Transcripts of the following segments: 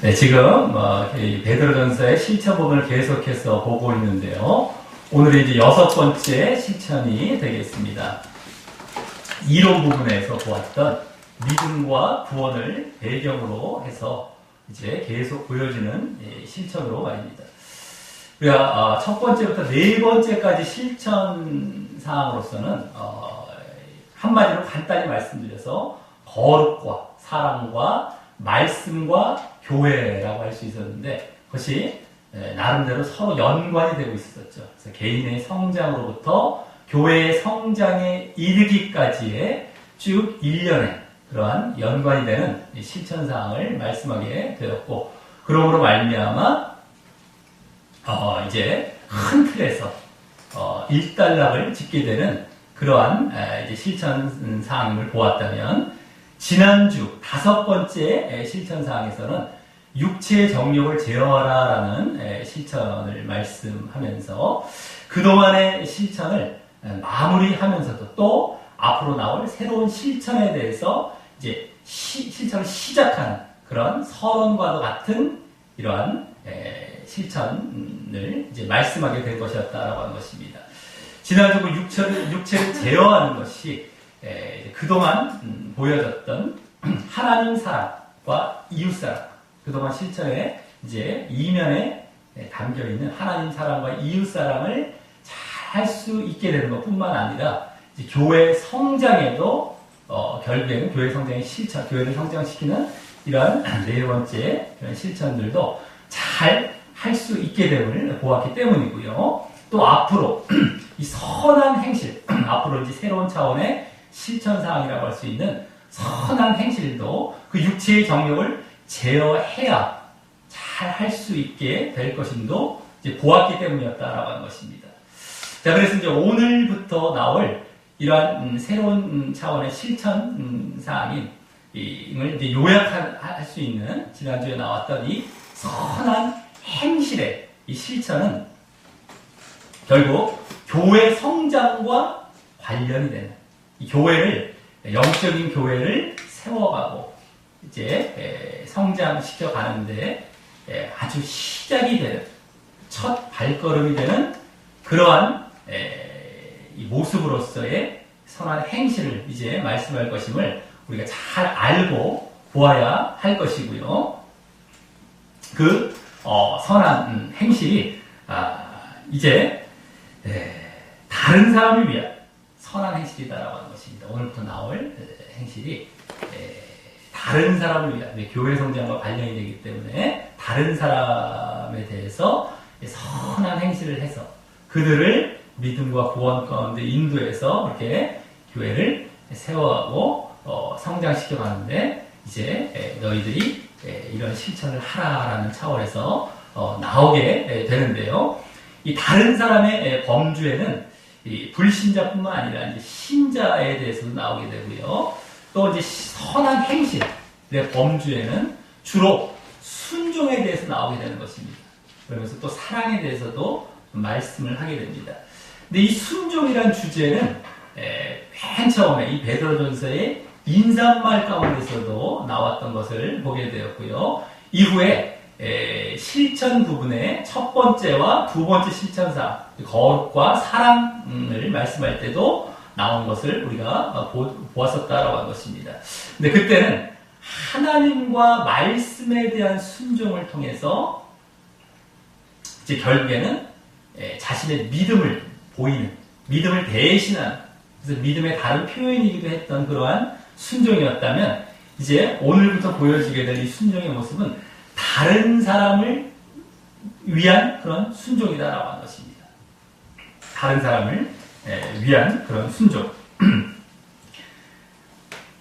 네, 지금 이 베드로전서의 실천 부분을 계속해서 보고 있는데요. 오늘은 이제 6번째 실천이 되겠습니다. 이론 부분에서 보았던 믿음과 구원을 배경으로 해서 이제 계속 보여지는 실천으로 말입니다. 우리가 첫 번째부터 네 번째까지 실천 사항으로서는 한마디로 간단히 말씀드려서 거룩과 사랑과 말씀과 교회라고 할 수 있었는데 그것이 나름대로 서로 연관이 되고 있었죠. 그래서 개인의 성장으로부터 교회의 성장에 이르기까지의 쭉 일련의 그러한 연관이 되는 실천사항을 말씀하게 되었고, 그러므로 말미암아 이제 큰 틀에서 일단락을 짓게 되는 그러한 이제 실천사항을 보았다면, 지난주 5번째 실천사항에서는 육체의 정욕을 제어하라라는 실천을 말씀하면서 그동안의 실천을 마무리하면서도 또 앞으로 나올 새로운 실천에 대해서 이제 실천을 시작하는 그런 선언과도 같은 이러한 실천을 이제 말씀하게 된 것이었다라고 하는 것입니다. 지난주 육체를 제어하는 것이 그동안 보여졌던 하나님 사랑과 이웃 사랑, 그동안 실천에 이제 이면에 담겨 있는 하나님 사랑과 이웃 사랑을 잘 할 수 있게 되는 것뿐만 아니라 이제 교회 성장에도 결국에는 교회 성장의 실천, 교회를 성장시키는 이러한 네 번째 그런 실천들도 잘 할 수 있게 됨을 보았기 때문이고요. 또 앞으로 이 선한 행실, 앞으로 이제 새로운 차원의 실천사항이라고 할 수 있는 선한 행실도 그 육체의 정욕을 제어해야 잘 할 수 있게 될 것임도 이제 보았기 때문이었다라고 하는 것입니다. 자, 그래서 이제 오늘부터 나올 이러한 새로운 차원의 실천사항인 이걸 이제 요약할 수 있는 지난주에 나왔던 이 선한 행실의 이 실천은 결국 교회 성장과 관련이 되는, 이 교회를, 영적인 교회를 세워가고 이제 성장시켜 가는데 아주 시작이 되는, 첫 발걸음이 되는 그러한 이 모습으로서의 선한 행실을 이제 말씀할 것임을 우리가 잘 알고 보아야 할 것이고요. 그 선한 행실이 이제 다른 사람을 위한 선한 행실이다라고 하는 것입니다. 오늘부터 나올 행실이 다른 사람을 위한, 교회 성장과 관련이 되기 때문에 다른 사람에 대해서 선한 행실을 해서 그들을 믿음과 구원 가운데 인도해서 이렇게 교회를 세워가고 성장시켜 가는데 이제 너희들이 이런 실천을 하라라는 차원에서 나오게 되는데요. 이 다른 사람의 범주에는 이 불신자뿐만 아니라 이제 신자에 대해서도 나오게 되고요. 또 이제 선한 행실의 범주에는 주로 순종에 대해서 나오게 되는 것입니다. 그러면서 또 사랑에 대해서도 말씀을 하게 됩니다. 근데 이 순종이란 주제는 맨 처음에 이 베드로전서의 인사말 가운데서도 나왔던 것을 보게 되었고요. 이후에 실천 부분의 첫 번째와 두 번째 실천사, 거룩과 사랑을 말씀할 때도 나온 것을 우리가 보았었다라고 한 것입니다. 근데 그때는 하나님과 말씀에 대한 순종을 통해서 이제 결국에는 자신의 믿음을 보이는, 믿음을 대신하는, 그래서 믿음의 다른 표현이기도 했던 그러한 순종이었다면, 이제 오늘부터 보여지게 될 이 순종의 모습은 다른 사람을 위한 그런 순종이다라고 하는 것입니다. 다른 사람을 위한 그런 순종.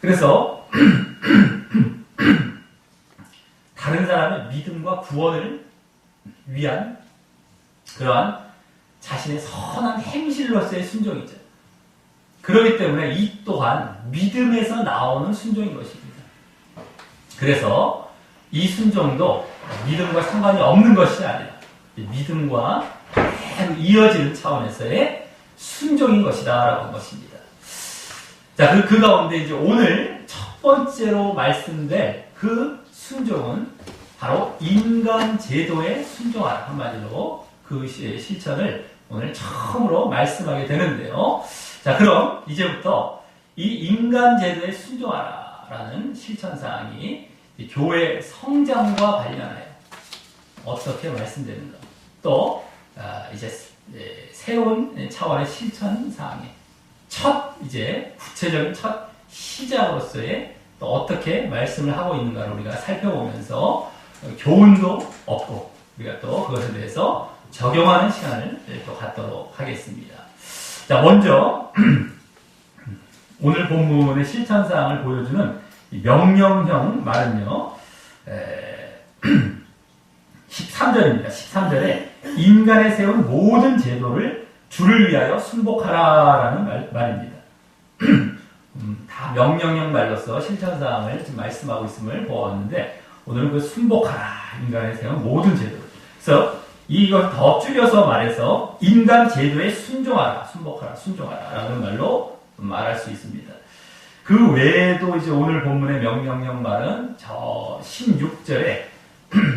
그래서 다른 사람의 믿음과 구원을 위한 그러한 자신의 선한 행실로서의 순종이죠. 그렇기 때문에 이 또한 믿음에서 나오는 순종인 것입니다. 그래서 이 순종도 믿음과 상관이 없는 것이 아니라 믿음과 이어지는 차원에서의 순종인 것이다라고 한 것입니다. 자, 그 가운데 이제 오늘 첫 번째로 말씀될 그 순종은 바로 인간 제도에 순종하라. 한마디로 그 실천을 오늘 처음으로 말씀하게 되는데요. 자, 그럼 이제부터 이 인간 제도에 순종하라라는 실천사항이 교회 성장과 관련하여 어떻게 말씀되는가. 또 이제 새로운 차원의 실천사항에 첫 이제 구체적인 첫 시작으로서의 또 어떻게 말씀을 하고 있는가를 우리가 살펴보면서 교훈도 얻고 우리가 또 그것에 대해서 적용하는 시간을 또 갖도록 하겠습니다. 자, 먼저 오늘 본문의 실천사항을 보여주는 명령형 말은요, 13절입니다. 13절에 인간에 세운 모든 제도를 주를 위하여 순복하라라는 말입니다. 다 명령형 말로서 실천사항을 지금 말씀하고 있음을 보았는데, 오늘은 그 순복하라, 인간에 세운 모든 제도를. 그래서 이걸 더 줄여서 말해서 인간 제도에 순종하라, 순복하라, 순종하라 라는 말로 말할 수 있습니다. 그 외에도 이제 오늘 본문의 명령형 말은 저 16절에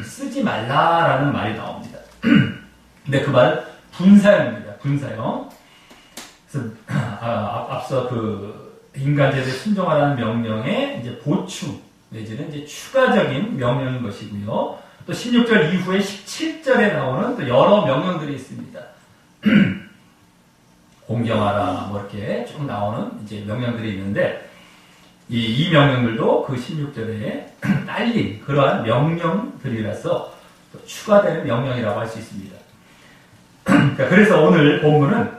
쓰지 말라라는 말이 나옵니다. 근데 그 말은 분사형입니다. 분사형. 그래서 앞서 그 인간 제도에 순종하라는 명령의 이제 보충 내지는 이제 추가적인 명령인 것이고요. 또 16절 이후에 17절에 나오는 또 여러 명령들이 있습니다. 공경하라 뭐 이렇게 쭉 나오는 이제 명령들이 있는데 이 명령들도 그 16절에 딸린 그러한 명령들이라서 또 추가되는 명령이라고 할 수 있습니다. 그래서 오늘 본문은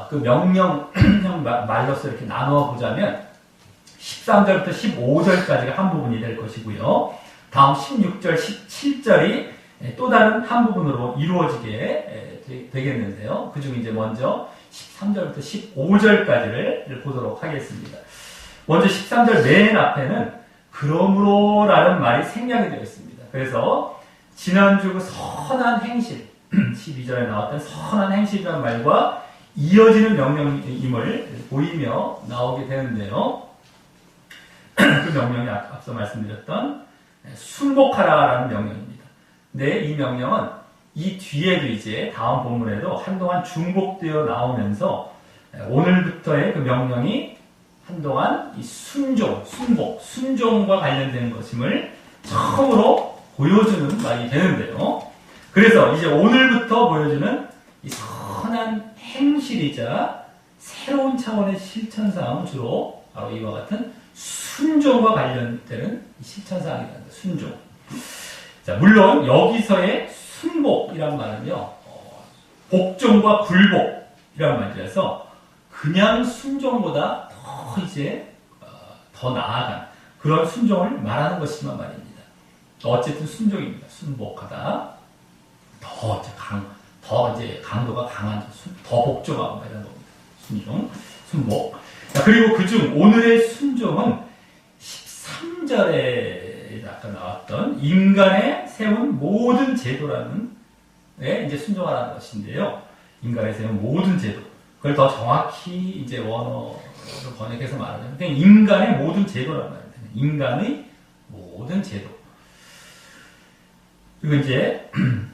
그 명령형 말로서 이렇게 나누어 보자면 13절부터 15절까지가 한 부분이 될 것이고요. 다음 16절, 17절이 또 다른 한 부분으로 이루어지게 되겠는데요. 그중 이제 먼저 13절부터 15절까지를 보도록 하겠습니다. 먼저 13절 맨 앞에는 그러므로라는 말이 생략이 되어 있습니다. 그래서 지난주 그 선한 행실, 12절에 나왔던 선한 행실이라는 말과 이어지는 명령임을 보이며 나오게 되는데요. 그 명령이 앞서 말씀드렸던 순복하라라는 명령입니다. 근데 이 명령은 이 뒤에도 이제 다음 본문에도 한동안 중복되어 나오면서 오늘부터의 그 명령이 한동안 이 순종, 순복, 순종과 관련된 것임을 처음으로 보여주는 말이 되는데요. 그래서 이제 오늘부터 보여주는 이 선한 행실이자 새로운 차원의 실천사항은 주로 바로 이와 같은 순종과 관련되는 실천사항이랍니다. 순종. 자, 물론 여기서의 순복이란 말은요, 복종과 굴복이란 말이라서 그냥 순종보다 더 나아간 그런 순종을 말하는 것이지만 말입니다. 어쨌든 순종입니다. 순복하다. 더 강도가 강한, 더 복종하고 이런 겁니다. 순종, 순복. 그리고 그중 오늘의 순종은 13절에 아까 나왔던 인간에 세운 모든 제도라는 이제 순종하라는 것인데요. 인간에 세운 모든 제도. 그걸 더 정확히 이제 원어로 번역해서 말하자면 인간의 모든 제도라는 말입니다. 인간의 모든 제도. 그리고 이제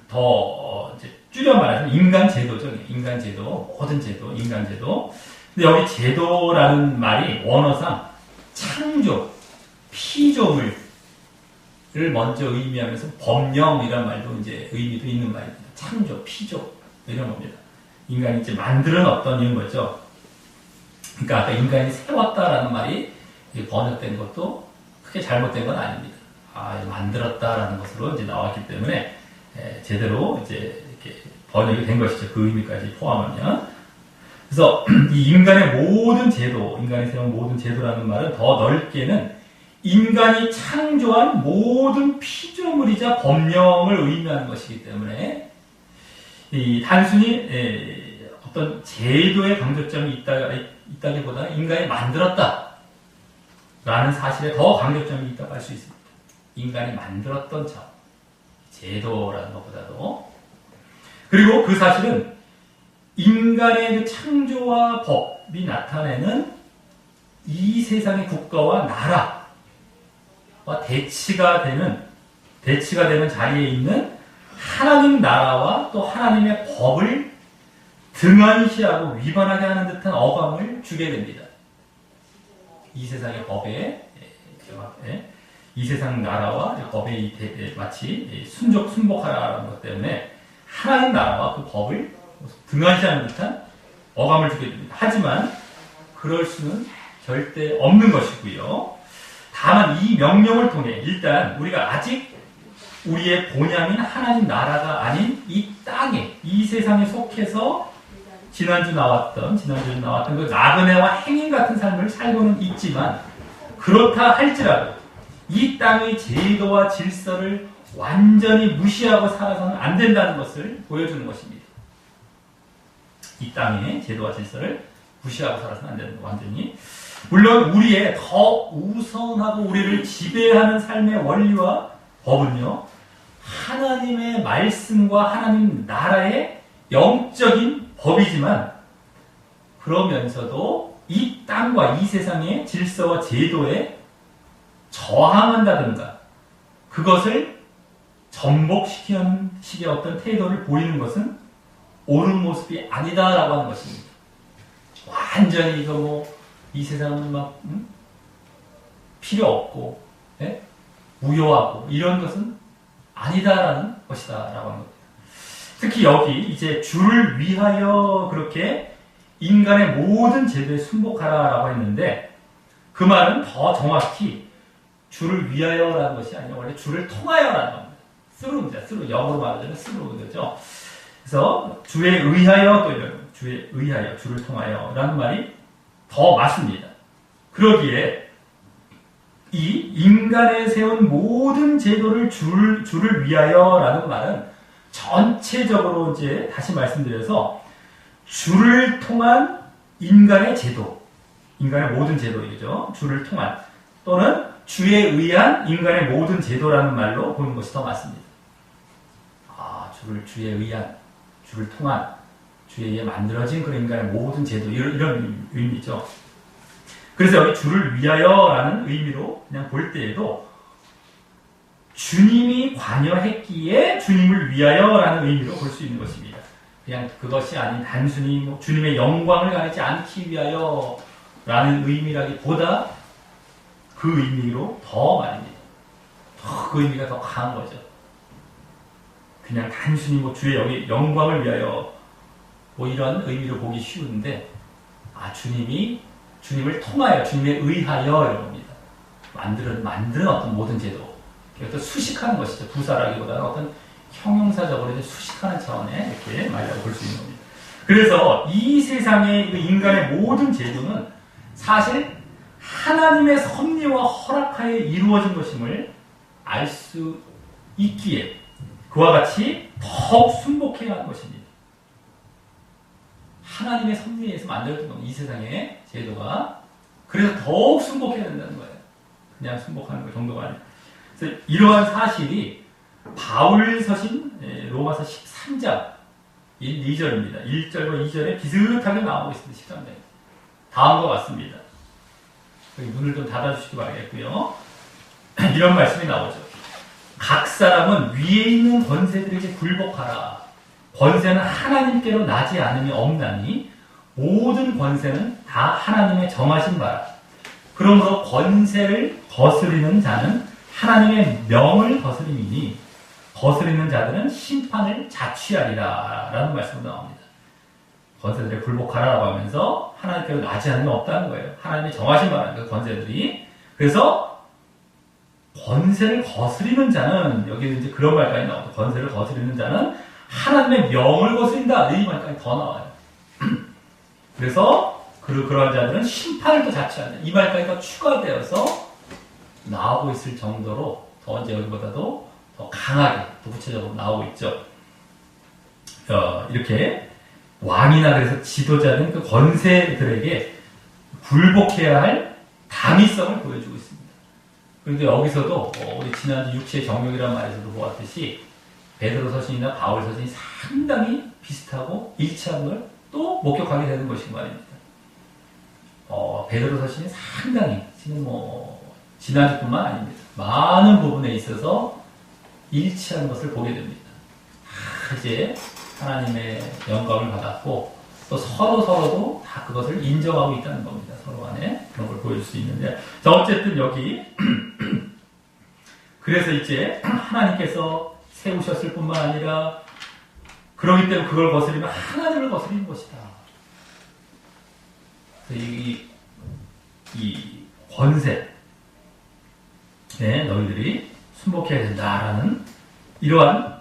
더 이제 줄여 말해서 인간 제도죠. 인간 제도, 모든 제도, 인간 제도. 근데 여기 제도라는 말이 원어상 창조, 피조물을 먼저 의미하면서 법령이란 말도 이제 의미도 있는 말입니다. 창조, 피조 이런 겁니다. 인간이 이제 만드는 어떤 이런 거죠. 그러니까 아까 인간이 세웠다라는 말이 번역된 것도 크게 잘못된 건 아닙니다. 만들었다라는 것으로 이제 나왔기 때문에 제대로 이제 이렇게 번역이 된 것이죠. 그 의미까지 포함하면. 그래서 이 인간의 모든 제도, 인간이 세운 모든 제도라는 말은 더 넓게는 인간이 창조한 모든 피조물이자 법령을 의미하는 것이기 때문에 단순히 어떤 제도의 강조점이 있다기보다는 인간이 만들었다 라는 사실에 더 강조점이 있다고 할 수 있습니다. 인간이 만들었던 점, 제도라는 것보다도. 그리고 그 사실은 인간의 그 창조와 법이 나타내는 이 세상의 국가와 나라와 대치가 되는 대치가 되는 자리에 있는 하나님 나라와 또 하나님의 법을 등한시하고 위반하게 하는 듯한 어감을 주게 됩니다. 이 세상의 법에, 이 세상 나라와 법에 마치 순복하라는 것 때문에 하나님 나라와 그 법을 등한시하는 듯한 어감을 주게 됩니다. 하지만 그럴 수는 절대 없는 것이고요. 다만 이 명령을 통해 일단 우리가 아직 우리의 본향인 하나님 나라가 아닌 이 땅에, 이 세상에 속해서 지난주에 나왔던 그 나그네와 행인 같은 삶을 살고는 있지만, 그렇다 할지라도 이 땅의 제도와 질서를 완전히 무시하고 살아서는 안 된다는 것을 보여주는 것입니다. 이 땅의 제도와 질서를 무시하고 살아서는 안 된다. 완전히. 물론 우리의 더 우선하고 우리를 지배하는 삶의 원리와 법은요, 하나님의 말씀과 하나님 나라의 영적인 법이지만, 그러면서도 이 땅과 이 세상의 질서와 제도에 저항한다든가 그것을 전복시키는 식의 어떤 태도를 보이는 것은 옳은 모습이 아니다라고 하는 것입니다. 완전히 이거 이 세상은 막 필요 없고 무효하고 이런 것은 아니다라는 것이다라고 하는 겁니다. 특히 여기 이제 주를 위하여 그렇게 인간의 모든 제도에 순복하라라고 했는데, 그 말은 더 정확히 주를 위하여라는 것이 아니라 원래 주를 통하여라는 겁니다. through, 영어로 말하자면 through 그죠. 그래서 주에 의하여, 또 이런 주에 의하여, 주를 통하여라는 말이 더 맞습니다. 그러기에 이 인간에 세운 모든 제도를 주를 위하여라는 말은 전체적으로 이제 다시 말씀드려서 주를 통한 인간의 제도, 인간의 모든 제도이죠. 주를 통한 또는 주에 의한 인간의 모든 제도라는 말로 보는 것이 더 맞습니다. 주에 의한, 주를 통한, 주에 의해 만들어진 그런 인간의 모든 제도, 이런 의미죠. 그래서 여기 주를 위하여라는 의미로 그냥 볼 때에도 주님이 관여했기에 주님을 위하여라는 의미로 볼 수 있는 것입니다. 그냥 그것이 아닌 단순히 주님의 영광을 가리지 않기 위하여라는 의미라기보다 그 의미로 더 말입니다. 그 의미가 더 강한 거죠. 그냥 단순히 주의 여기 영광을 위하여 이런 의미로 보기 쉬운데, 주님을 통하여, 주님에 의하여 이런 겁니다. 만드는 어떤 모든 제도, 어떤 수식하는 것이죠. 부사라기보다는 어떤 형용사적으로 이제 수식하는 차원의 이렇게 말이라고 볼 수 있는 겁니다. 그래서 이 세상의 인간의 모든 제도는 사실 하나님의 섭리와 허락하에 이루어진 것임을 알 수 있기에 그와 같이 더욱 순복해야 하는 것입니다. 하나님의 섭리에 의해서 만들어진 겁니다. 이 세상의 제도가. 그래서 더욱 순복해야 된다는 거예요. 그냥 순복하는 것 정도가 아니에요. 그래서 이러한 사실이 바울 서신 로마서 13장 1, 2절입니다. 1절과 2절에 비슷하게 나오고 있습니다. 13장에. 다음과 같습니다. 눈을 좀 닫아주시기 바라겠고요. 이런 말씀이 나오죠. 각 사람은 위에 있는 권세들에게 굴복하라. 권세는 하나님께로 나지 않음이 없나니 모든 권세는 다 하나님의 정하신 바라. 그러므로 권세를 거스리는 자는 하나님의 명을 거스림이니 거스리는 자들은 심판을 자취하리라 라는 말씀도 나옵니다. 권세들에 굴복하라라고 하면서 하나님께로 나지 않음이 없다는 거예요. 하나님의 정하신 바라는 그 권세들이. 그래서 권세를 거스리는 자는, 여기는 이제 그런 말까지 나오죠. 권세를 거스리는 자는 하나님의 명을 거스린다. 이 말까지 더 나와요. 그래서 그러한 자들은 심판을 또 자취한다. 이 말까지 더 추가되어서 나오고 있을 정도로 더 이제 여기보다도 더 강하게, 더 구체적으로 나오고 있죠. 이렇게 왕이나 그래서 지도자는 그 권세들에게 굴복해야 할 당위성을 보여주고 있습니다. 그런데 여기서도 우리 지난주 육체의 정욕이라는 말에서도 보았듯이 베드로 서신이나 바울 서신이 상당히 비슷하고 일치한 걸 또 목격하게 되는 것인 말입니다. 베드로 서신이 상당히 지금 지난주뿐만 아닙니다. 많은 부분에 있어서 일치하는 것을 보게 됩니다. 이제 하나님의 영광을 받았고 또 서로도 다 그것을 인정하고 있다는 겁니다. 서로 간에 그런 걸 보여줄 수 있는데, 자, 어쨌든 여기 그래서 이제 하나님께서 세우셨을 뿐만 아니라 그러기 때문에 그걸 거스리면 하나님을 거스리는 것이다. 이 권세, 너희들이 순복해야 된다라는 이러한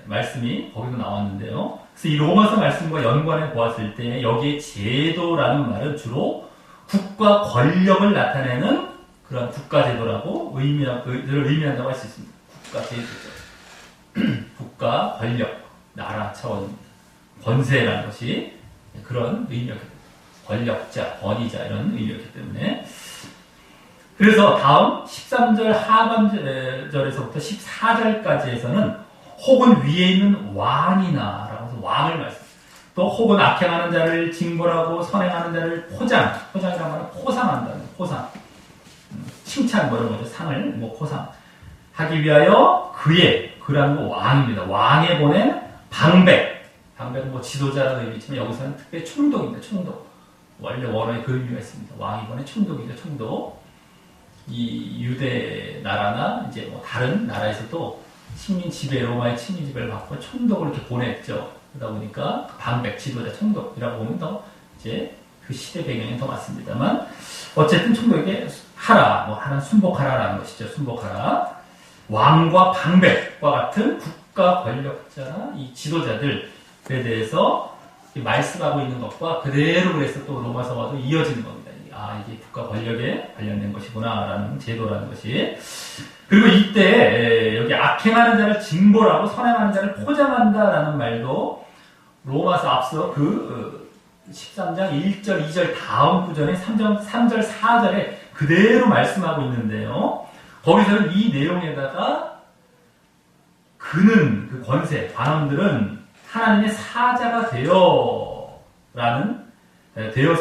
말씀이 거기도 나왔는데요. 그래서 이 로마서 말씀과 연관해 보았을 때 여기에 제도라는 말은 주로 국가 권력을 나타내는 그런 국가제도라고 의미한다고 할 수 있습니다. 국가제도죠. 국가 권력, 나라 차원입니다. 권세라는 것이 그런 의미였기 때문에, 권력자, 권위자 이런 의미였기 때문에, 그래서 다음 13절 하반절에서부터 14절까지에서는 혹은 위에 있는 왕이나 라고 해서 왕을 말씀합니다. 또 혹은 악행하는 자를 징벌하고 선행하는 자를 포장이라는 말은 포상한다는, 포상, 칭찬 이런 거죠. 상을 포상하기 위하여 그라는 거 왕입니다. 왕에 보낸 방백은 지도자라는 의미지만 여기서는 특별히 총독입니다. 총독. 원래 원어에 그 의미가 있습니다. 왕이 보낸 총독이죠. 총독. 이 유대 나라나 이제 다른 나라에서도 로마의 식민 지배를 받고 총독을 이렇게 보냈죠. 그러다 보니까 방백, 지도자, 총독이라고 보면 더 이제 그 시대 배경이 더 맞습니다만, 어쨌든 총독에게 하나는 순복하라라는 것이죠. 순복하라. 왕과 방백과 같은 국가 권력자나 이 지도자들에 대해서 말씀하고 있는 것과 그대로 그래서 또 로마서와도 이어지는 겁니다. 이게 국가 권력에 관련된 것이구나라는 제도라는 것이. 그리고 이때 여기 악행하는 자를 징벌하고 선행하는 자를 포장한다라는 말도 로마서 앞서 13장 1절, 2절 다음 구절에 3절, 4절에 그대로 말씀하고 있는데요. 거기서는 이 내용에다가 그 권세, 관원들은 하나님의 사자가 되어서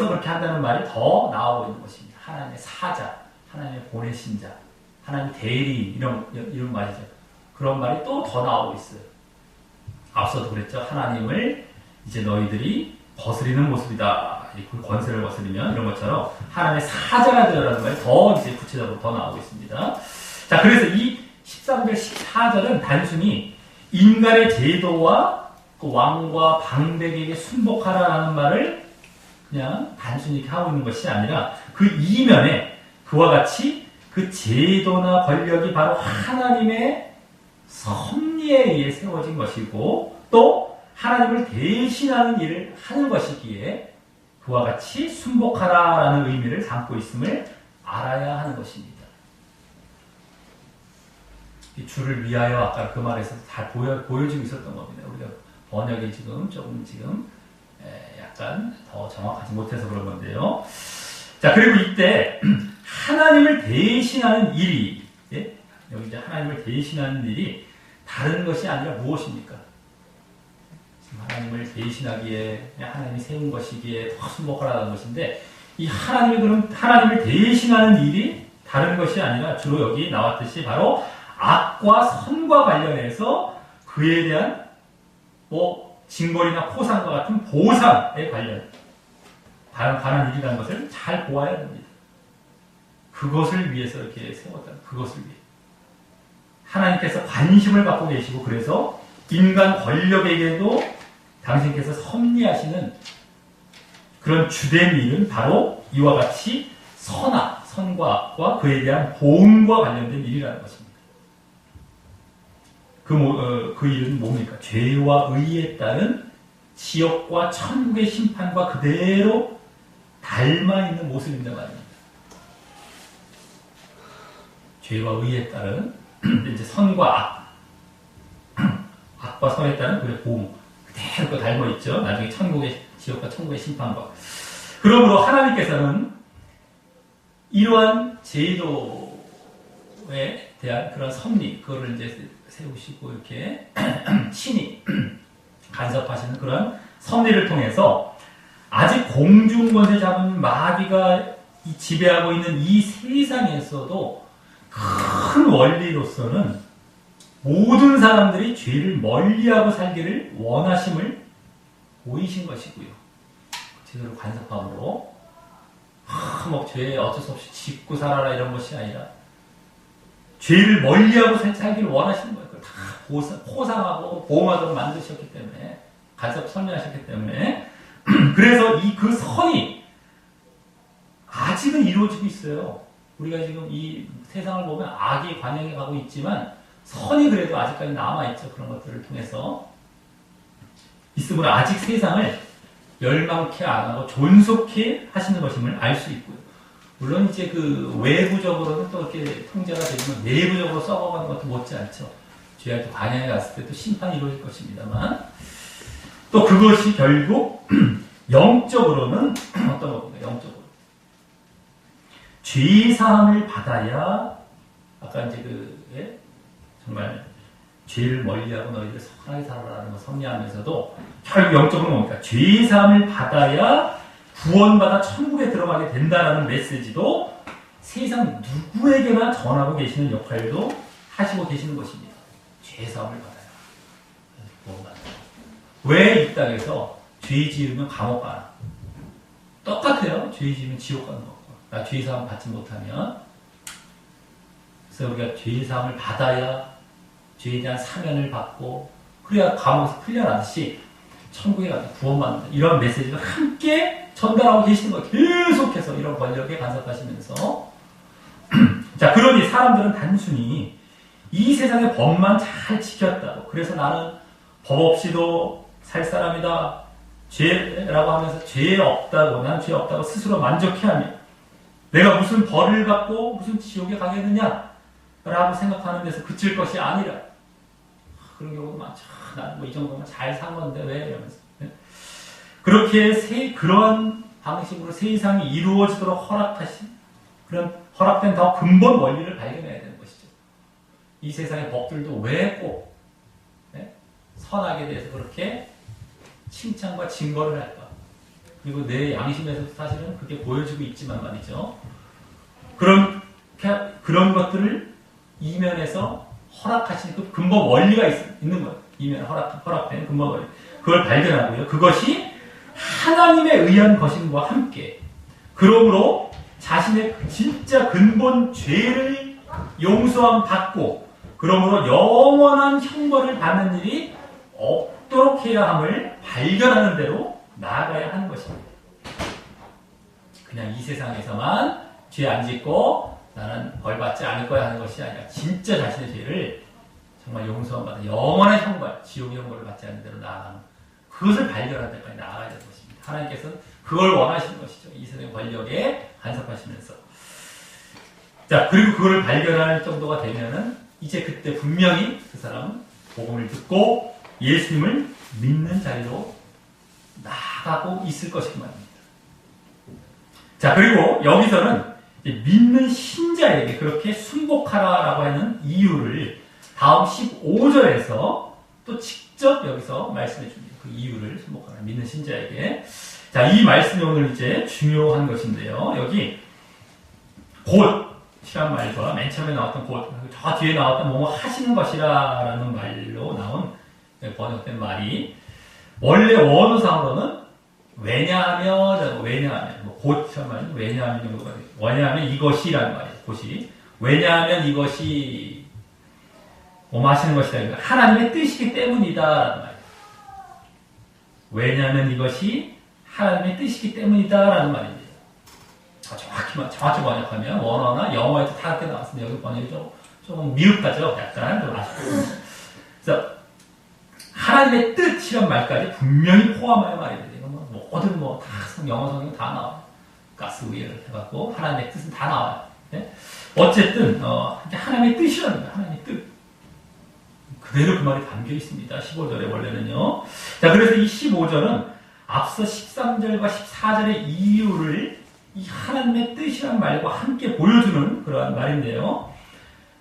그렇게 한다는 말이 더 나오고 있는 것입니다. 하나님의 사자, 하나님의 보내신 자, 하나님 대리 이런 말이죠. 그런 말이 또 더 나오고 있어요. 앞서도 그랬죠. 하나님을 이제 너희들이 거스리는 모습이다. 그 권세를 거스리면 이런 것처럼 하나님의 사자가 되어라는 말이 더 이제 구체적으로 더 나오고 있습니다. 자, 그래서 이 13절, 14절은 단순히 인간의 제도와 그 왕과 방백에게 순복하라라는 말을 그냥 단순히 이렇게 하고 있는 것이 아니라 그 이면에 그와 같이 그 제도나 권력이 바로 하나님의 섭리에 의해 세워진 것이고 또 하나님을 대신하는 일을 하는 것이기에 그와 같이 순복하라라는 의미를 담고 있음을 알아야 하는 것입니다. 이 주를 위하여 아까 그 말에서 잘 보여지고 있었던 겁니다. 우리가 번역이 조금 약간 더 정확하지 못해서 그런 건데요. 자, 그리고 이때 하나님을 대신하는 일이, 여기 이제 하나님을 대신하는 일이 다른 것이 아니라 무엇입니까? 하나님을 대신하기에 하나님이 세운 것이기에 더 순복하라는 것인데, 이 하나님을 대신하는 일이 다른 것이 아니라 주로 여기 나왔듯이 바로 악과 선과 관련해서 그에 대한 징벌이나 포상과 같은 보상에 관한 일이라는 것을 잘 보아야 됩니다. 그것을 위해서 이렇게 세웠다. 그것을 위해. 하나님께서 관심을 갖고 계시고 그래서 인간 권력에게도 당신께서 섭리하시는 그런 주된 일은 바로 이와 같이 선과 악과 그에 대한 보응과 관련된 일이라는 것입니다. 그 일은 뭡니까? 죄와 의에 따른 지옥과 천국의 심판과 그대로 닮아있는 모습인데 말입니다. 죄와 의에 따른 이제 선과 악과 선에 따른 그의 보응 그대로 닮아있죠. 나중에 지옥과 천국의 심판과. 그러므로 하나님께서는 이러한 제도에 대한 그런 섭리, 그거를 이제 세우시고 이렇게 친히 간섭하시는 그런 섭리를 통해서 아직 공중권세 잡은 마귀가 지배하고 있는 이 세상에서도 큰 원리로서는 모든 사람들이 죄를 멀리하고 살기를 원하심을 보이신 것이고요. 제대로 간섭함으로 뭐 죄에 어쩔 수 없이 짓고 살아라 이런 것이 아니라 죄를 멀리하고 살기를 원하시는 거예요. 다 포상하고 보호하도록 만드셨기 때문에 간섭 설명하셨기 때문에 그래서 그 선이 아직은 이루어지고 있어요. 우리가 지금 이 세상을 보면 악이 관영해 가고 있지만 선이 그래도 아직까지 남아있죠. 그런 것들을 통해서 있으므로 아직 세상을 멸망케 안 하고 존속케 하시는 것임을 알 수 있고요. 물론 이제 그 외부적으로는 또 이렇게 통제가 되지만 내부적으로 썩어가는 것도 못지않죠. 죄할 때 관영에 갔을 때 또 심판이 이루어질 것입니다만 또 그것이 결국 영적으로는 어떤 겁니까? 영적으로 죄사함을 받아야 아까 이제 정말 죄를 멀리하고 너희들 선하게 살아라는 거 섭리하면서도 결국 영적으로 뭡니까? 죄사함을 받아야 구원받아 천국에 들어가게 된다라는 메시지도 세상 누구에게나 전하고 계시는 역할도 하시고 계시는 것입니다. 죄사함을 받아야 구원받아요. 왜 이 땅에서 죄 지으면 감옥 가나? 똑같아요. 죄 지으면 지옥 가는 거고. 죄사함 받지 못하면. 그래서 우리가 죄사함을 받아야 죄에 대한 사면을 받고 그래야 감옥에서 풀려나듯이 천국에 가서 구원받는다. 이런 메시지를 함께 전달하고 계시는 거예요. 계속해서 이런 권력에 간섭하시면서 자, 그러니 사람들은 단순히 이 세상의 법만 잘 지켰다고 그래서 나는 법 없이도 살 사람이다. 죄라고 하면서 죄 없다고 난 죄 없다고 스스로 만족해하며 내가 무슨 벌을 받고 무슨 지옥에 가겠느냐 라고 생각하는 데서 그칠 것이 아니라 그런 경우도 많죠. 나는 뭐 이 정도면 잘 산 건데 왜 이러면서 그렇게 그러한 방식으로 세상이 이루어지도록 허락하신 그런 허락된 더 근본 원리를 발견해야 되는 것이죠. 이 세상의 법들도 왜 꼭 선악에 대해서 그렇게 칭찬과 증거를 할까? 그리고 내 양심에서도 사실은 그게 보여지고 있지만 말이죠. 그런 것들을 이면에서 허락하신 그 근본 원리가 있는 거예요. 이면에 허락된 근본 원리. 그걸 발견하고요. 그것이 하나님에 의한 것임과 함께 그러므로 자신의 진짜 근본 죄를 용서함 받고 그러므로 영원한 형벌을 받는 일이 없도록 해야 함을 발견하는 대로 나아가야 하는 것입니다. 그냥 이 세상에서만 죄 안 짓고 나는 벌 받지 않을 거야 하는 것이 아니라 진짜 자신의 죄를 정말 용서함 받아 영원한 형벌, 지옥의 형벌을 받지 않는 대로 나아가는 그것을 발견할 때까지 나아가야 되는 것입니다. 하나님께서는 그걸 원하시는 것이죠. 이 세상의 권력에 간섭하시면서. 자, 그리고 그걸 발견할 정도가 되면은 이제 그때 분명히 그 사람은 복음을 듣고 예수님을 믿는 자리로 나아가고 있을 것이고 말입니다. 자, 그리고 여기서는 믿는 신자에게 그렇게 순복하라라고 하는 이유를 다음 15절에서 또 직접 여기서 말씀해 줍니다. 그 이유를 순복하라. 믿는 신자에게. 자, 이 말씀이 오늘 이제 중요한 것인데요. 여기 곧이란 말과 맨 처음에 나왔던 저 뒤에 나왔던 뭐뭐 하시는 것이라라는 말로 나온 번역된 말이 원래 원어상으로는 왜냐하면 뭐 곧이란 말은 왜냐하면 정도가 돼요. 왜냐하면 이것이라는 말이에요. 곧이 왜냐하면 이것이 뭐뭐 하시는 것이다. 그러니까 하나님의 뜻이기 때문이다라는 말이에요. 왜냐하면 이것이 하나님의 뜻이기 때문이다라는 말입니다. 정확히 번역하면 원어나 영어에도 다 그렇게 나왔습니다. 여기 번역이 좀 미흡하죠. 약간 좀 아쉽고. 그래서 하나님의 뜻이란 말까지 분명히 포함하여 말입니다. 이건 모든 다 영어 성경 다 나와요. 가스 위에를 해갖고 하나님의 뜻은 다 나와요. 네? 어쨌든 하나님의 뜻이라는 거예요. 하나님의 뜻. 그대로 그 말이 담겨 있습니다. 15절에 원래는요. 자, 그래서 이 15절은 앞서 13절과 14절의 이유를 이 하나님의 뜻이라는 말과 함께 보여주는 그러한 말인데요.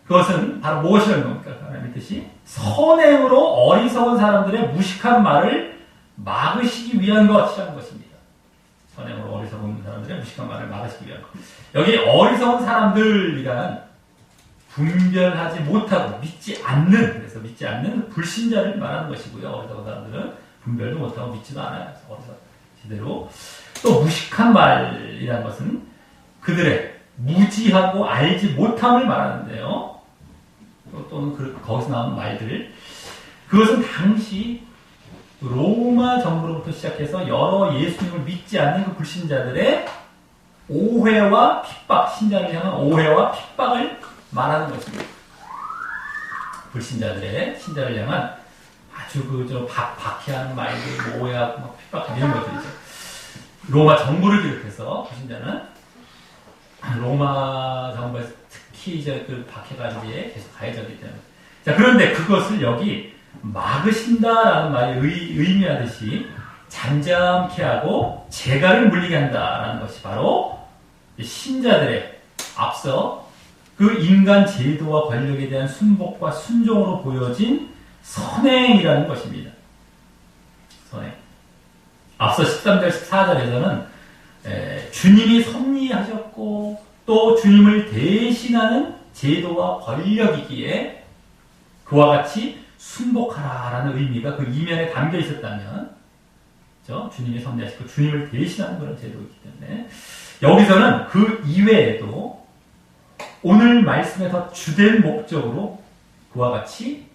그것은 바로 무엇이라는 겁니까? 하나님의 뜻이 선행으로 어리석은 사람들의 무식한 말을 막으시기 위한 것이라는 것입니다. 선행으로 어리석은 사람들의 무식한 말을 막으시기 위한 것. 여기 어리석은 사람들이란 분별하지 못하고 믿지 않는, 그래서 믿지 않는 불신자를 말하는 것이고요. 어리석은 사람들은 분별도 못하고 믿지도 않아요. 어리석지대로. 또 무식한 말이라는 것은 그들의 무지하고 알지 못함을 말하는데요. 또는 거기서 나오는 말들. 그것은 당시 로마 정부로부터 시작해서 여러 예수님을 믿지 않는 그 불신자들의 오해와 핍박, 신자를 향한 오해와 핍박을 말하는 것입니다. 불신자들의 신자를 향한 아주 박해하는 말들, 오해하고 막 핍박하는 이런 것들이죠. 로마 정부를 비롯해서 불신자는 로마 정부에서 특히 이제 그 박해가 이제 계속 가해졌기 때문에. 자, 그런데 그것을 여기 막으신다라는 말이 의미하듯이 잠잠케 하고 재갈을 물리게 한다라는 것이 바로 신자들의 앞서 그 인간 제도와 권력에 대한 순복과 순종으로 보여진 선행이라는 것입니다. 선행. 앞서 13절, 14절에서는 주님이 섭리하셨고 또 주님을 대신하는 제도와 권력이기에 그와 같이 순복하라라는 의미가 그 이면에 담겨 있었다면, 그렇죠? 주님이 섭리하시고 주님을 대신하는 그런 제도이기 때문에 여기서는 그 이외에도 오늘 말씀의 더 주된 목적으로 그와 같이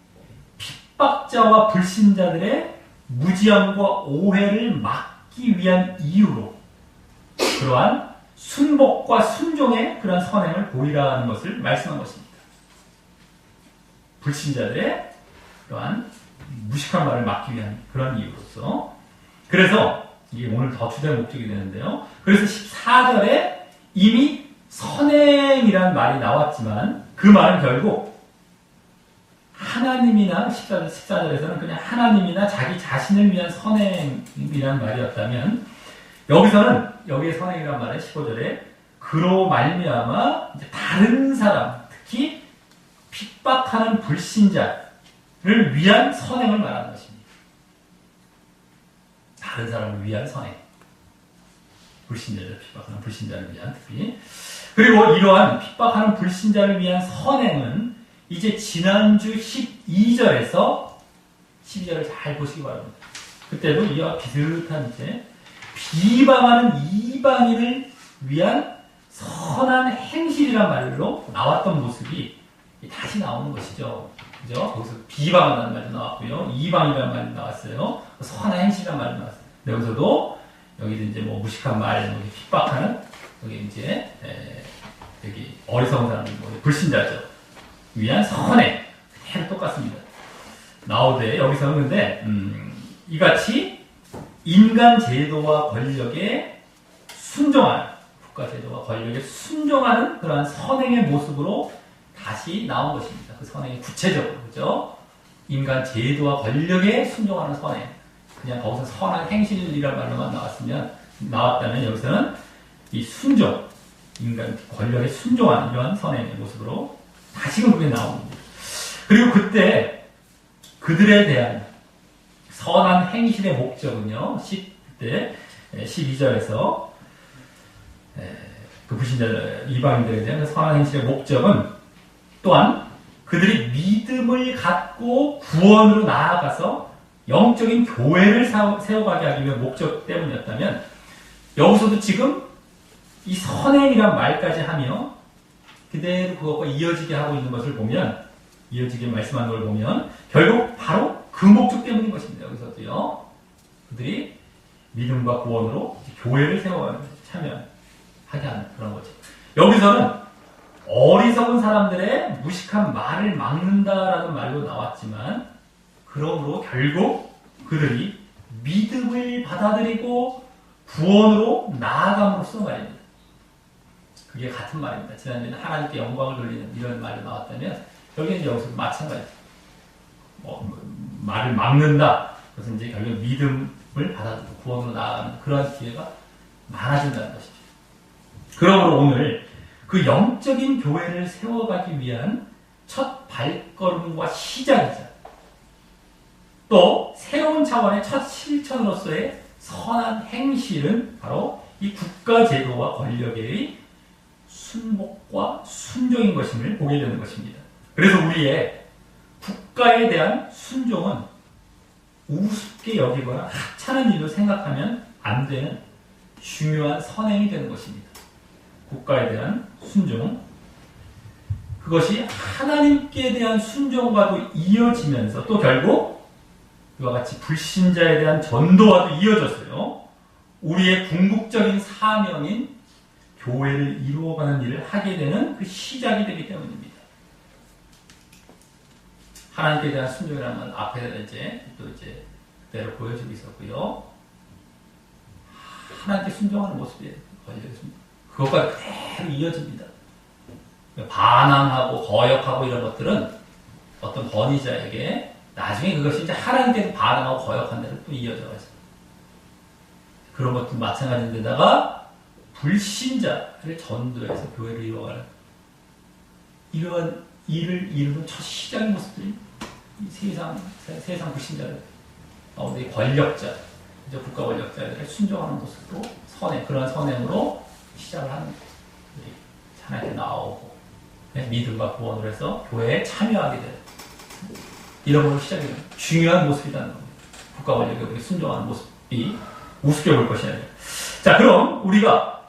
핍박자와 불신자들의 무지함과 오해를 막기 위한 이유로 그러한 순복과 순종의 그러한 선행을 보이라는 것을 말씀한 것입니다. 불신자들의 그러한 무식한 말을 막기 위한 그런 이유로서. 그래서 이게 오늘 더 주된 목적이 되는데요. 그래서 14절에 이미 선행이라는 말이 나왔지만 그 말은 결국 하나님이나 14절에서는 그냥 하나님이나 자기 자신을 위한 선행이라는 말이었다면 여기서는 여기에 선행이라는 말은 15절에 그로 말미암아 이제 다른 사람, 특히 핍박하는 불신자를 위한 선행을 말하는 것입니다. 다른 사람을 위한 선행. 불신자를 핍박하는 불신자를 위한 특히. 그리고 이러한 핍박하는 불신자를 위한 선행은 이제 지난주 12절에서 12절을 잘 보시기 바랍니다. 그때도 이와 비슷한 이제 비방하는 이방인을 위한 선한 행실이란 말로 나왔던 모습이 다시 나오는 것이죠. 그죠? 거기서 비방한다는 말도 나왔고요. 이방이라는 말도 나왔어요. 선한 행실이라는 말도 나왔어요. 여기서도 여기도 이제 뭐 무식한 말, 뭐 핍박하는 여기 이제 여기 어리석은 사람, 뭐 불신자죠. 위한 선행 그대로 똑같습니다. 나오되 여기서는 근데 이같이 인간 제도와 권력에 순종하는 국가 제도와 권력에 순종하는 그러한 선행의 모습으로 다시 나온 것입니다. 그 선행이 구체적으로 그죠? 인간 제도와 권력에 순종하는 선행. 그냥 거기서 선한 행실이란 말로만 나왔다면 여기서는 이 순종, 인간 권력에 순종하는 이러한 선행의 모습으로 다시금 그게 나옵니다. 그리고 그때 그들에 대한 선한 행실의 목적은요, 그때 12절에서 그 불신자들, 이방인들에 대한 선한 행실의 목적은 또한 그들이 믿음을 갖고 구원으로 나아가서 영적인 교회를 세워가게 하기 위한 목적 때문이었다면 여기서도 지금 이 선행이란 말까지 하며 그대로 그것과 이어지게 하고 있는 것을 보면, 이어지게 말씀하는 걸 보면 결국 바로 그 목적 때문인 것입니다. 여기서도요. 그들이 믿음과 구원으로 교회를 세워가는 참여하게 하는 그런 거죠. 여기서는 어리석은 사람들의 무식한 말을 막는다라는 말로 나왔지만 그러므로 결국 그들이 믿음을 받아들이고 구원으로 나아감으로써 말입니다. 그게 같은 말입니다. 지난주에는 하나님께 영광을 돌리는 이런 말이 나왔다면 여기는 여기서 마찬가지죠. 말을 막는다. 그것은 이제 결국 믿음을 받아들이고 구원으로 나아가는 그러한 기회가 많아진다는 것이죠. 그러므로 오늘 그 영적인 교회를 세워가기 위한 첫 발걸음과 시작이자 또 새로운 차원의 첫 실천으로서의 선한 행실은 바로 이 국가제도와 권력의 순복과 순종인 것임을 보게 되는 것입니다. 그래서 우리의 국가에 대한 순종은 우습게 여기거나 하찮은 일로 생각하면 안 되는 중요한 선행이 되는 것입니다. 국가에 대한 순종, 그것이 하나님께 대한 순종과도 이어지면서 또 결국 이와 같이 불신자에 대한 전도와도 이어졌어요. 우리의 궁극적인 사명인 교회를 이루어가는 일을 하게 되는 그 시작이 되기 때문입니다. 하나님께 대한 순종이라는 건 앞에 또 그대로 보여주고 있었고요. 하나님께 순종하는 모습이 걸려있습니다. 그것과 그대로 이어집니다. 반항하고 거역하고 이런 것들은 어떤 권위자에게 나중에 그것이 이제 하나님께서 반항하고 거역한 대로 또 이어져가지고 그런 것도 마찬가지인데다가 불신자를 전도해서 교회를 이루어가는 이러한 일을 이루는 첫 시작의 모습들이 이 세상 불신자들 가운데 권력자, 이제 국가 권력자들을 순종하는 모습으로 그런 선행으로 시작을 하는 것들이 하나님께 나오고 믿음과 구원을 해서 교회에 참여하게 되는 이런 걸로 시작이 되는 중요한 모습이라는 겁니다. 국가 권력에 우리 순종하는 모습이 우습게 볼 것이 아니라. 자, 그럼 우리가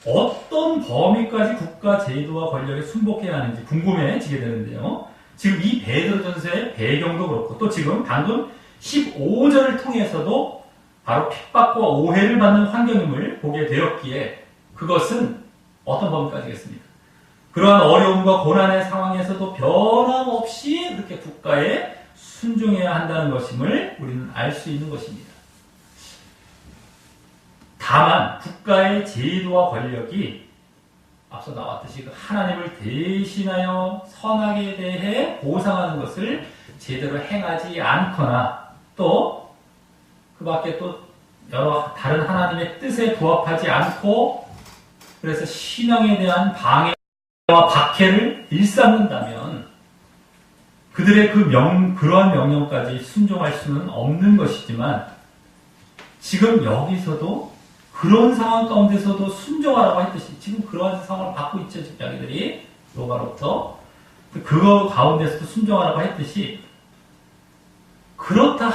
어떤 범위까지 국가 제도와 권력에 순복해야 하는지 궁금해지게 되는데요. 지금 이 베드로전서의 배경도 그렇고 또 지금 방금 15절을 통해서도 바로 핍박과 오해를 받는 환경임을 보게 되었기에 그것은 어떤 범위까지겠습니까? 그러한 어려움과 고난의 상황에서도 변함없이 그렇게 국가에 순종해야 한다는 것임을 우리는 알 수 있는 것입니다. 다만 국가의 제도와 권력이 앞서 나왔듯이 그 하나님을 대신하여 선악에 대해 보상하는 것을 제대로 행하지 않거나 또 그 밖에 또 여러 다른 하나님의 뜻에 부합하지 않고 그래서 신앙에 대한 방해와 박해를 일삼는다면 그들의 그러한 명령까지 순종할 수는 없는 것이지만 지금 여기서도 그런 상황 가운데서도 순종하라고 했듯이 지금 그러한 상황을 받고 있죠. 자기들이 로마로부터 그거 가운데서도 순종하라고 했듯이 그렇다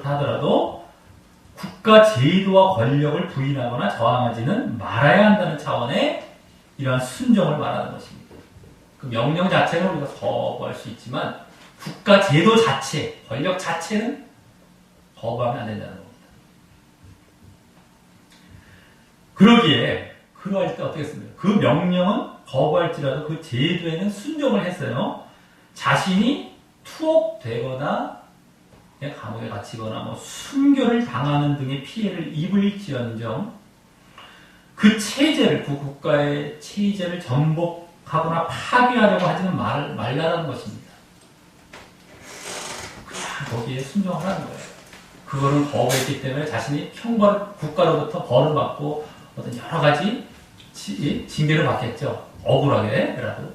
하더라도 국가 제도와 권력을 부인하거나 저항하지는 말아야 한다는 차원의 이러한 순종을 말하는 것입니다. 그 명령 자체는 우리가 거부할 수 있지만 국가 제도 자체, 권력 자체는 거부하면 안 된다는 겁니다. 그러기에 그러할 때 어떻게 했습니까? 그 명령은 거부할지라도 그 제도에는 순종을 했어요. 자신이 투옥되거나 감옥에 갇히거나 순교를 당하는 등의 피해를 입을지언정 그 체제를, 그 국가의 체제를 전복하거나 파괴하려고 하지는 말라는 것입니다. 그냥 거기에 순종하라는 거예요. 그거는 거부했기 때문에 자신이 국가로부터 벌을 받고 어떤 여러 가지 징계를 받겠죠. 억울하게라도.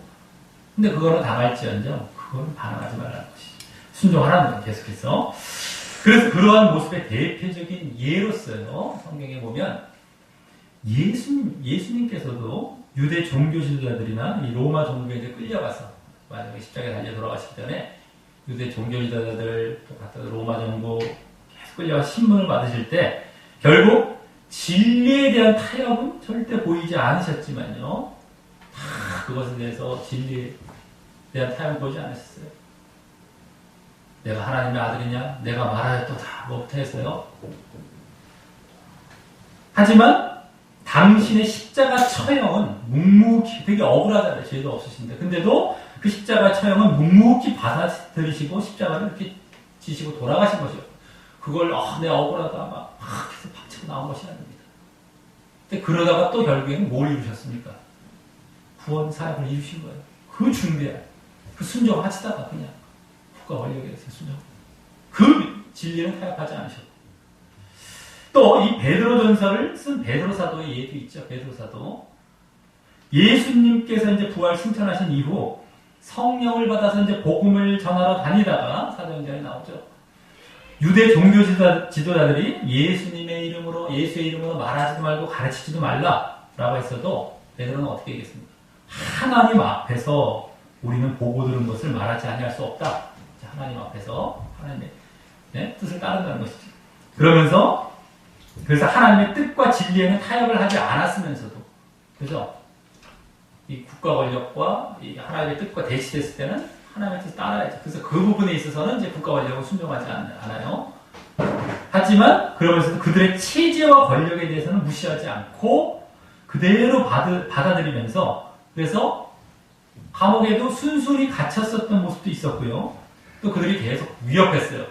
근데 그거는 당할지언정 그거는 반항하지 말라는 것이죠. 순종하라는 거예요. 계속해서. 그래서 그러한 모습의 대표적인 예로서요. 성경에 보면 예수님께서도 유대 종교 지도자들이나 이 로마 종교에 이제 끌려가서 마지막에 십자가에 달려 돌아가시기 전에 유대 종교 지도자들 또 로마 정부 계속 끌려가 신문을 받으실 때 결국 진리에 대한 타협은 절대 보이지 않으셨지만요. 다 그것에 대해서 진리에 대한 타협을 보이지 않으셨어요. 내가 하나님의 아들이냐? 내가 말하였도 다 뭐부터 했어요. 하지만 당신의 십자가 처형은 묵묵히 되게 억울하잖아요. 죄도 없으신데. 근데도 그 십자가 처형은 묵묵히 받아들이시고 십자가를 이렇게 지시고 돌아가신 것이요. 그걸 내가 억울하다 막 해서 박치고 나온 것이 아닙니다. 근데 그러다가 또 결국에는 뭘 이루셨습니까? 구원 사역을 이루신 거예요. 그 중대한 그 순종하시다가 그냥 국가 권력에 대해서 순종. 그 진리는 타협하지 않으셨고. 또 이 베드로전서를 쓴 베드로 사도의 예도 있죠. 베드로 사도. 예수님께서 이제 부활 승천하신 이후 성령을 받아서 이제 복음을 전하러 다니다가 사도행전에 나오죠. 유대 종교 지도자들이 예수의 이름으로 말하지도 말고 가르치지도 말라라고 했어도 베드로는 어떻게 얘기했습니까? 하나님 앞에서 우리는 보고 들은 것을 말하지 아니할 수 없다. 하나님 앞에서 하나님의 뜻을 따른다는 것이죠. 그러면서 그래서 하나님의 뜻과 진리에는 타협을 하지 않았으면서도, 그죠? 이 국가 권력과 이 하나님의 뜻과 대치됐을 때는 하나님의 뜻을 따라야죠. 그래서 그 부분에 있어서는 이제 국가 권력을 순종하지 않아요. 하지만 그러면서도 그들의 체제와 권력에 대해서는 무시하지 않고 그대로 받아들이면서, 그래서 감옥에도 순순히 갇혔었던 모습도 있었고요. 또 그들이 계속 위협했어요.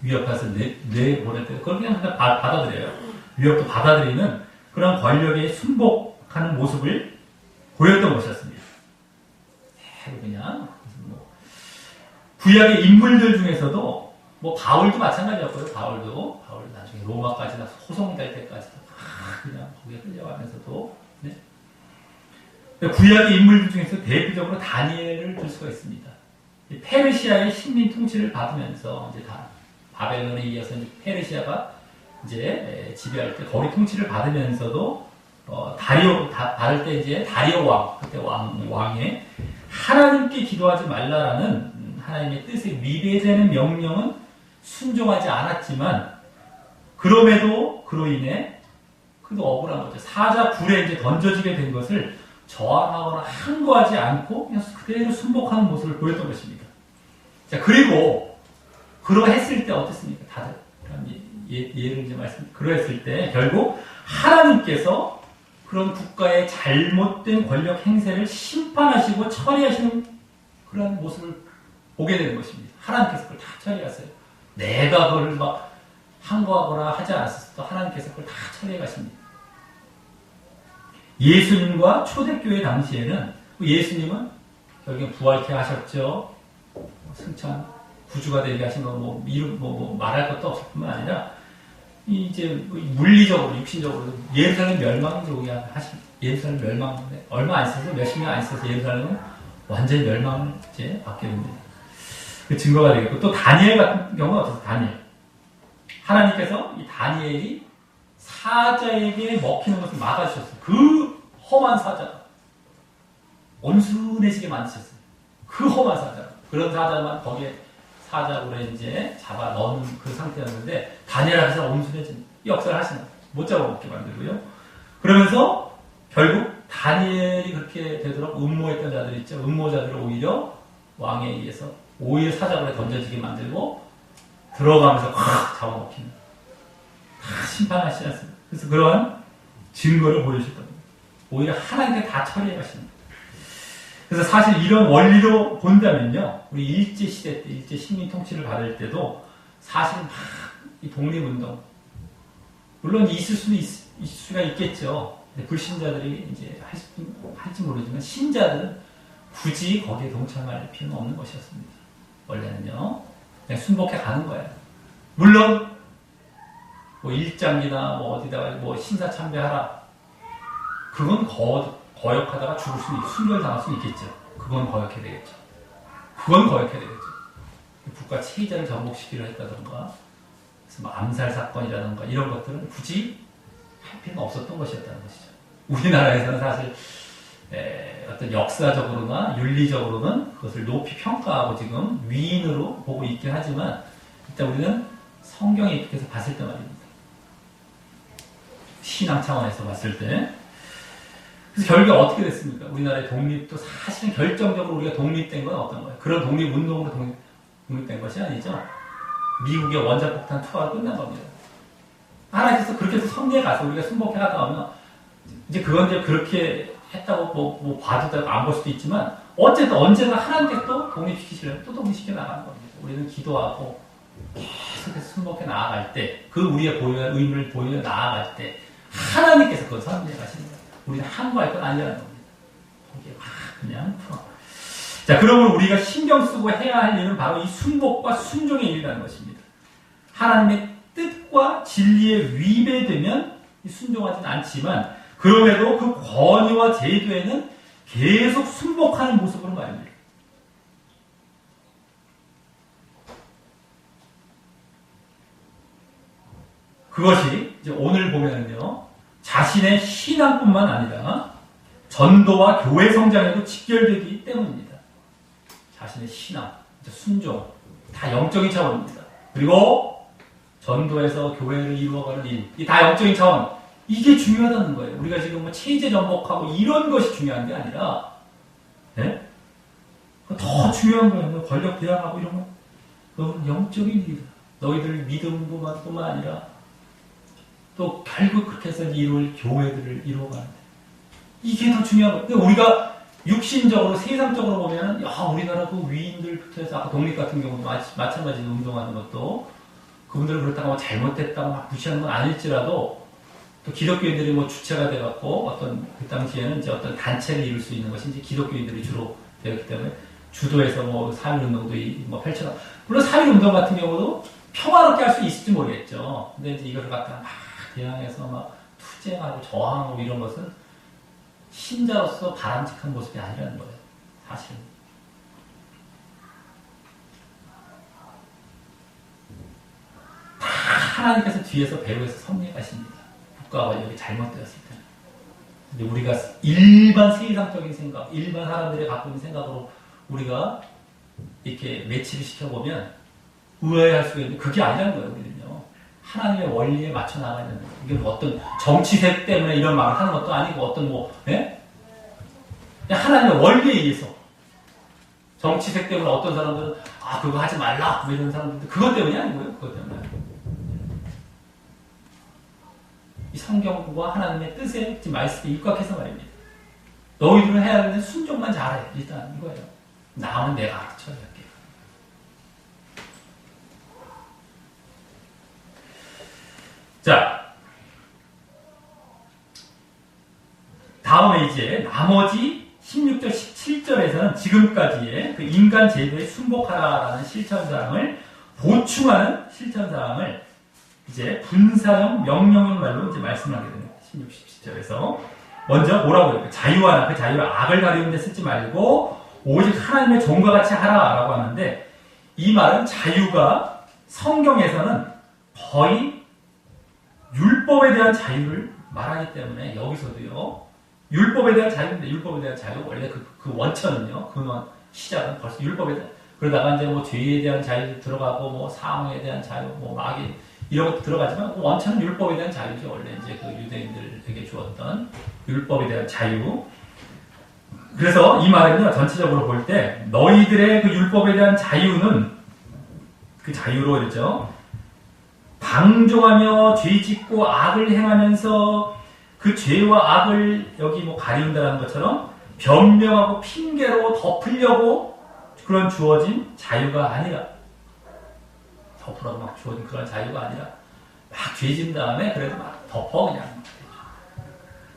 위협해서 내보낼 때 그걸 그냥 받아들여요. 위협도 받아들이는 그런 권력에 순복하는 모습을 보였던 것이었습니다. 그냥 구약의 인물들 중에서도 바울도 마찬가지였고요. 바울도 나중에 로마까지 소송될 때까지도 그냥 거기에 끌려가면서도, 네. 구약의 인물들 중에서 대표적으로 다니엘을 들 수가 있습니다. 페르시아의 식민 통치를 받으면서 이제 바벨론에 이어서 이제 페르시아가 이제 지배할 때 거기 통치를 받으면서도 받을 때 이제 다리오 왕, 그때 왕의 하나님께 기도하지 말라라는 하나님의 뜻에 위배되는 명령은 순종하지 않았지만, 그럼에도 그로 인해 그도 억울한 거죠. 사자 불에 이제 던져지게 된 것을 저항하거나 항거하지 않고 그냥 그대로 순복하는 모습을 보였던 것입니다. 자, 그리고 그러했을 때 어땠습니까? 다들 예를 이제 그러했을 때 결국 하나님께서 그런 국가의 잘못된 권력 행세를 심판하시고 처리하시는 그런 모습을 보게 되는 것입니다. 하나님께서 그걸 다 처리하세요. 내가 그걸 막 항거하거나 하지 않았어도 하나님께서 그걸 다 처리해 가십니다. 예수님과 초대교회 당시에는 예수님은 결국엔 부활케 하셨죠. 승천 구주가 되게 하신 거 말할 것도 없을 뿐만 아니라 이제 물리적으로 육신적으로 예루살렘 멸망으로 하신 예루살렘 멸망인데 얼마 안 있어서 몇십 년 안 있어서 예루살렘은 완전히 멸망을 이제 받게 됩니다. 그 증거가 되겠고, 또 다니엘 같은 경우는 어떠세요? 다니엘. 하나님께서 이 다니엘이 사자에게 먹히는 것을 막아주셨어요. 그 험한 사자. 온순해지게 만드셨어요. 그 험한 사자. 그런 사자만 거기에 사자굴에 이제 잡아 넣는 그 상태였는데, 다니엘 앞에서 온순해진 역사를 하시는, 못 잡아먹게 만들고요. 그러면서 결국 다니엘이 그렇게 되도록 음모했던 자들 있죠. 음모자들을 오히려 왕에 의해서 오히려 사자굴에 던져지게 만들고 들어가면서 확 잡아먹히는, 다 심판하시지 않습니다. 그래서 그러한 증거를 보여주실 겁니다. 오히려 하나님께 다 처리해 가십니다. 그래서 사실 이런 원리로 본다면요, 우리 일제시대 때, 일제 식민 통치를 받을 때도 사실 막 이 독립운동, 물론 있을 수가 있겠죠. 불신자들이 이제 할지 모르지만 신자들은 굳이 거기에 동참할 필요는 없는 것이었습니다. 원래는요, 그냥 순복해 가는 거예요. 물론 일장기나 어디다가 신사참배하라, 그건 거역하다가 죽을 수는 순결당할 수는 있겠죠. 그건 거역해야 되겠죠. 국가 체제를 전복시키려 했다던가, 그래서 암살 사건이라던가 이런 것들은 굳이 할 필요는 없었던 것이었다는 것이죠. 우리나라에서는 사실 어떤 역사적으로나 윤리적으로는 그것을 높이 평가하고 지금 위인으로 보고 있긴 하지만, 일단 우리는 성경에 입각해서 봤을 때 말입니다. 신앙 차원에서 봤을 때. 그래서 결국에 어떻게 됐습니까? 우리나라의 독립도 사실은 결정적으로 우리가 독립된 건 어떤 거예요? 그런 독립운동으로 독립된 것이 아니죠. 미국의 원자폭탄 투하가 끝난 겁니다. 하나님께서 그렇게 해서 선리에 가서 우리가 순복해 가다 하면 이제 그건 이제 그렇게 했다고 봐도 되고 안 볼 수도 있지만, 어쨌든 언제나 하나님께서 또 독립시키시려면 또 독립시켜 나가는 겁니다. 우리는 기도하고 계속해서 순복해 나아갈 때, 그 우리의 의무를 보여 나아갈 때 하나님께서 그걸 선리해 가시는 거예요. 우리는 항거할 건 아니라는 겁니다. 거기에 그냥 풀어. 자, 그러면 우리가 신경 쓰고 해야 할 일은 바로 이 순복과 순종의 일이라는 것입니다. 하나님의 뜻과 진리에 위배되면 순종하지는 않지만, 그럼에도 그 권위와 제도에는 계속 순복하는 모습으로 말입니다. 그것이 이제 오늘 보면은요, 자신의 신앙뿐만 아니라 전도와 교회 성장에도 직결되기 때문입니다. 자신의 신앙, 순종, 다 영적인 차원입니다. 그리고 전도에서 교회를 이루어가는 일, 이 다 영적인 차원. 이게 중요하다는 거예요. 우리가 지금 뭐 체제 전복하고 이런 것이 중요한 게 아니라, 네? 더 중요한 거예요. 권력 대항하고 이런 거. 그건 영적인 일이다. 너희들 믿음뿐만 아니라 또 결국 그렇게 해서 이룰 교회들을 이루어가는데 이게 더 중요한 거예요. 근데 우리가 육신적으로 세상적으로 보면은 우리나라 그 위인들부터 해서 아까 독립 같은 경우도 마찬가지로 운동하는 것도 그분들은 그렇다고 잘못됐다고 막 무시하는 건 아닐지라도 또 기독교인들이 뭐 주체가 돼갖고 어떤 그 당시에는 이제 어떤 단체를 이룰 수 있는 것이 이제 기독교인들이 주로 되었기 때문에 주도해서 뭐 3.1운동도 뭐 펼쳐나 물론 3.1운동 같은 경우도 평화롭게 할 수 있을지 모르겠죠. 근데 이제 이걸 갖다가 막 대항해서 막 투쟁하고 저항하고 이런 것은 신자로서 바람직한 모습이 아니라는 거예요. 사실은. 다 하나님께서 뒤에서 배후에서 섭리하십니다. 국가와 여기 잘못되었을 때. 근데 우리가 일반 세상적인 생각, 일반 사람들이 갖고 있는 생각으로 우리가 이렇게 매치를 시켜보면 의아해할 수가 있는데 그게 아니라는 거예요, 우리는요. 하나님의 원리에 맞춰 나가야 되는 거예요. 이게 뭐 어떤 정치색 때문에 이런 말을 하는 것도 아니고 어떤 뭐, 예? 하나님의 원리에 의해서. 정치색 때문에 어떤 사람들은, 그거 하지 말라! 뭐 이런 사람들도 그것 때문이 아니고요, 그것 때문에. 이 성경과 하나님의 뜻에 지금 말씀에 입각해서 말입니다. 너희들은 해야 하는 순종만 잘해. 일단 이거예요. 남은 내가 알아서 처리할게. 자, 다음에 이제 나머지 16절, 17절에서는 지금까지의 그 인간 제도에 순복하라라는 실천사항을 보충하는 실천사항을 이제 분사형, 명령형 말로 이제 말씀을 하게 됩니다. 16, 17절에서. 먼저 뭐라고 해요? 자유하나 그 자유를 악을 가리는 데 쓰지 말고 오직 하나님의 종과 같이 하라라고 하는데 이 말은 자유가 성경에서는 거의 율법에 대한 자유를 말하기 때문에 여기서도요. 율법에 대한 자유인데 율법에 대한 자유 원래 그 원천은요. 근원 시작은 벌써 율법에 대한 그러다가 이제 뭐 죄에 대한 자유 들어가고 뭐 사망에 대한 자유 뭐 마귀 이런 것도 들어가지만 원천은 율법에 대한 자유죠. 원래 이제 그 유대인들에게 주었던 율법에 대한 자유. 그래서 이 말은요. 전체적으로 볼 때 너희들의 그 율법에 대한 자유는 그 자유로 그랬죠. 방종하며 죄짓고 악을 행하면서 그 죄와 악을 여기 뭐 가리운다는 것처럼 변명하고 핑계로 덮으려고 그런 주어진 자유가 아니라 덮으라고 막 주어진 그런 자유가 아니라 막 죄진 다음에 그래도 막 덮어 그냥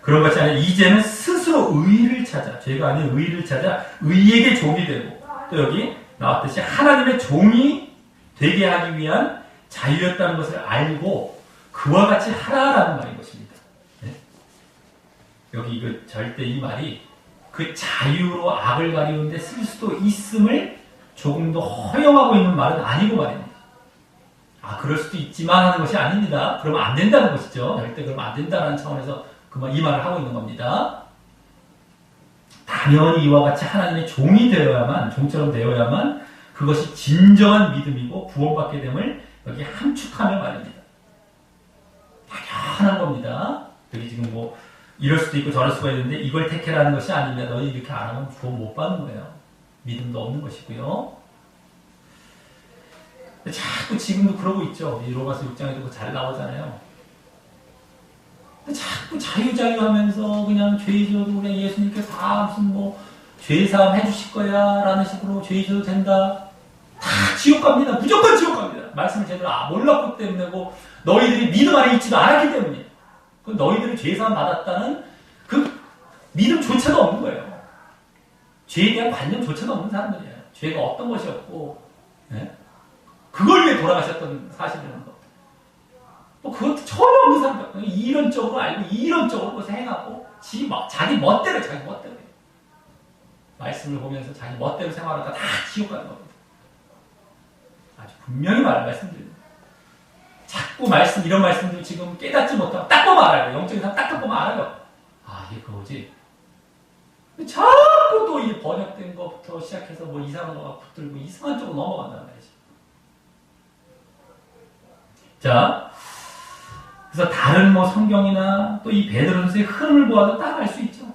그런 것이 아니라 이제는 스스로 의를 찾아 죄가 아닌 의를 찾아 의에게 종이 되고 또 여기 나왔듯이 하나님의 종이 되게 하기 위한 자유였다는 것을 알고 그와 같이 하라라는 말인 것입니다. 네? 여기 이거 절대 이 말이 그 자유로 악을 가리우는데 쓸 수도 있음을 조금 더 허용하고 있는 말은 아니고 말입니다. 그럴 수도 있지만 하는 것이 아닙니다. 그러면 안 된다는 것이죠. 절대 그러면 안 된다는 차원에서 이 말을 하고 있는 겁니다. 당연히 이와 같이 하나님의 종이 되어야만, 종처럼 되어야만 그것이 진정한 믿음이고 구원받게 됨을 여기 함축하며 말입니다. 당연한 겁니다. 여기 지금 뭐 이럴 수도 있고 저럴 수가 있는데 이걸 택해라는 것이 아닙니다. 너희 이렇게 안 하면 구원 못 받는 거예요. 믿음도 없는 것이고요. 자꾸 지금도 그러고 있죠. 이 로마서 6장에도 잘 나오잖아요. 자꾸 자유 하면서 그냥 죄 지어도 그냥 예수님께서 다 무슨 뭐 죄사함 해주실 거야 라는 식으로 죄 지어도 된다. 다 지옥 갑니다. 무조건 지옥 갑니다. 말씀을 제대로 몰랐기 때문에고 너희들이 믿음 안에 있지도 않았기 때문이에요. 너희들이 죄사함 받았다는 그 믿음조차도 없는 거예요. 죄에 대한 관념조차도 없는 사람들이에요. 죄가 어떤 것이었고 네? 그걸 위해 돌아가셨던 사실이라는 거. 뭐 그것도 전혀 없는 사람들. 이론적으로 알고 이론적으로 그것을 행하고 자기 멋대로 말씀을 보면서 자기 멋대로 생활하다가 다 지옥 가는 겁니다. 아주 분명히 말씀드립니다. 자꾸 자꾸 이런 말씀도 지금 깨닫지 못하고 딱 보면 알아요. 영적인 사람 딱 보면 알아요. 아, 이게 그거지. 자꾸 또 이 번역된 것부터 시작해서 뭐 이상한 거가 붙들고 이상한 쪽으로 넘어간단 말이지. 자, 그래서 다른 뭐 성경이나 또 이 베드로 선생의 흐름을 보아도 딱 알 수 있죠.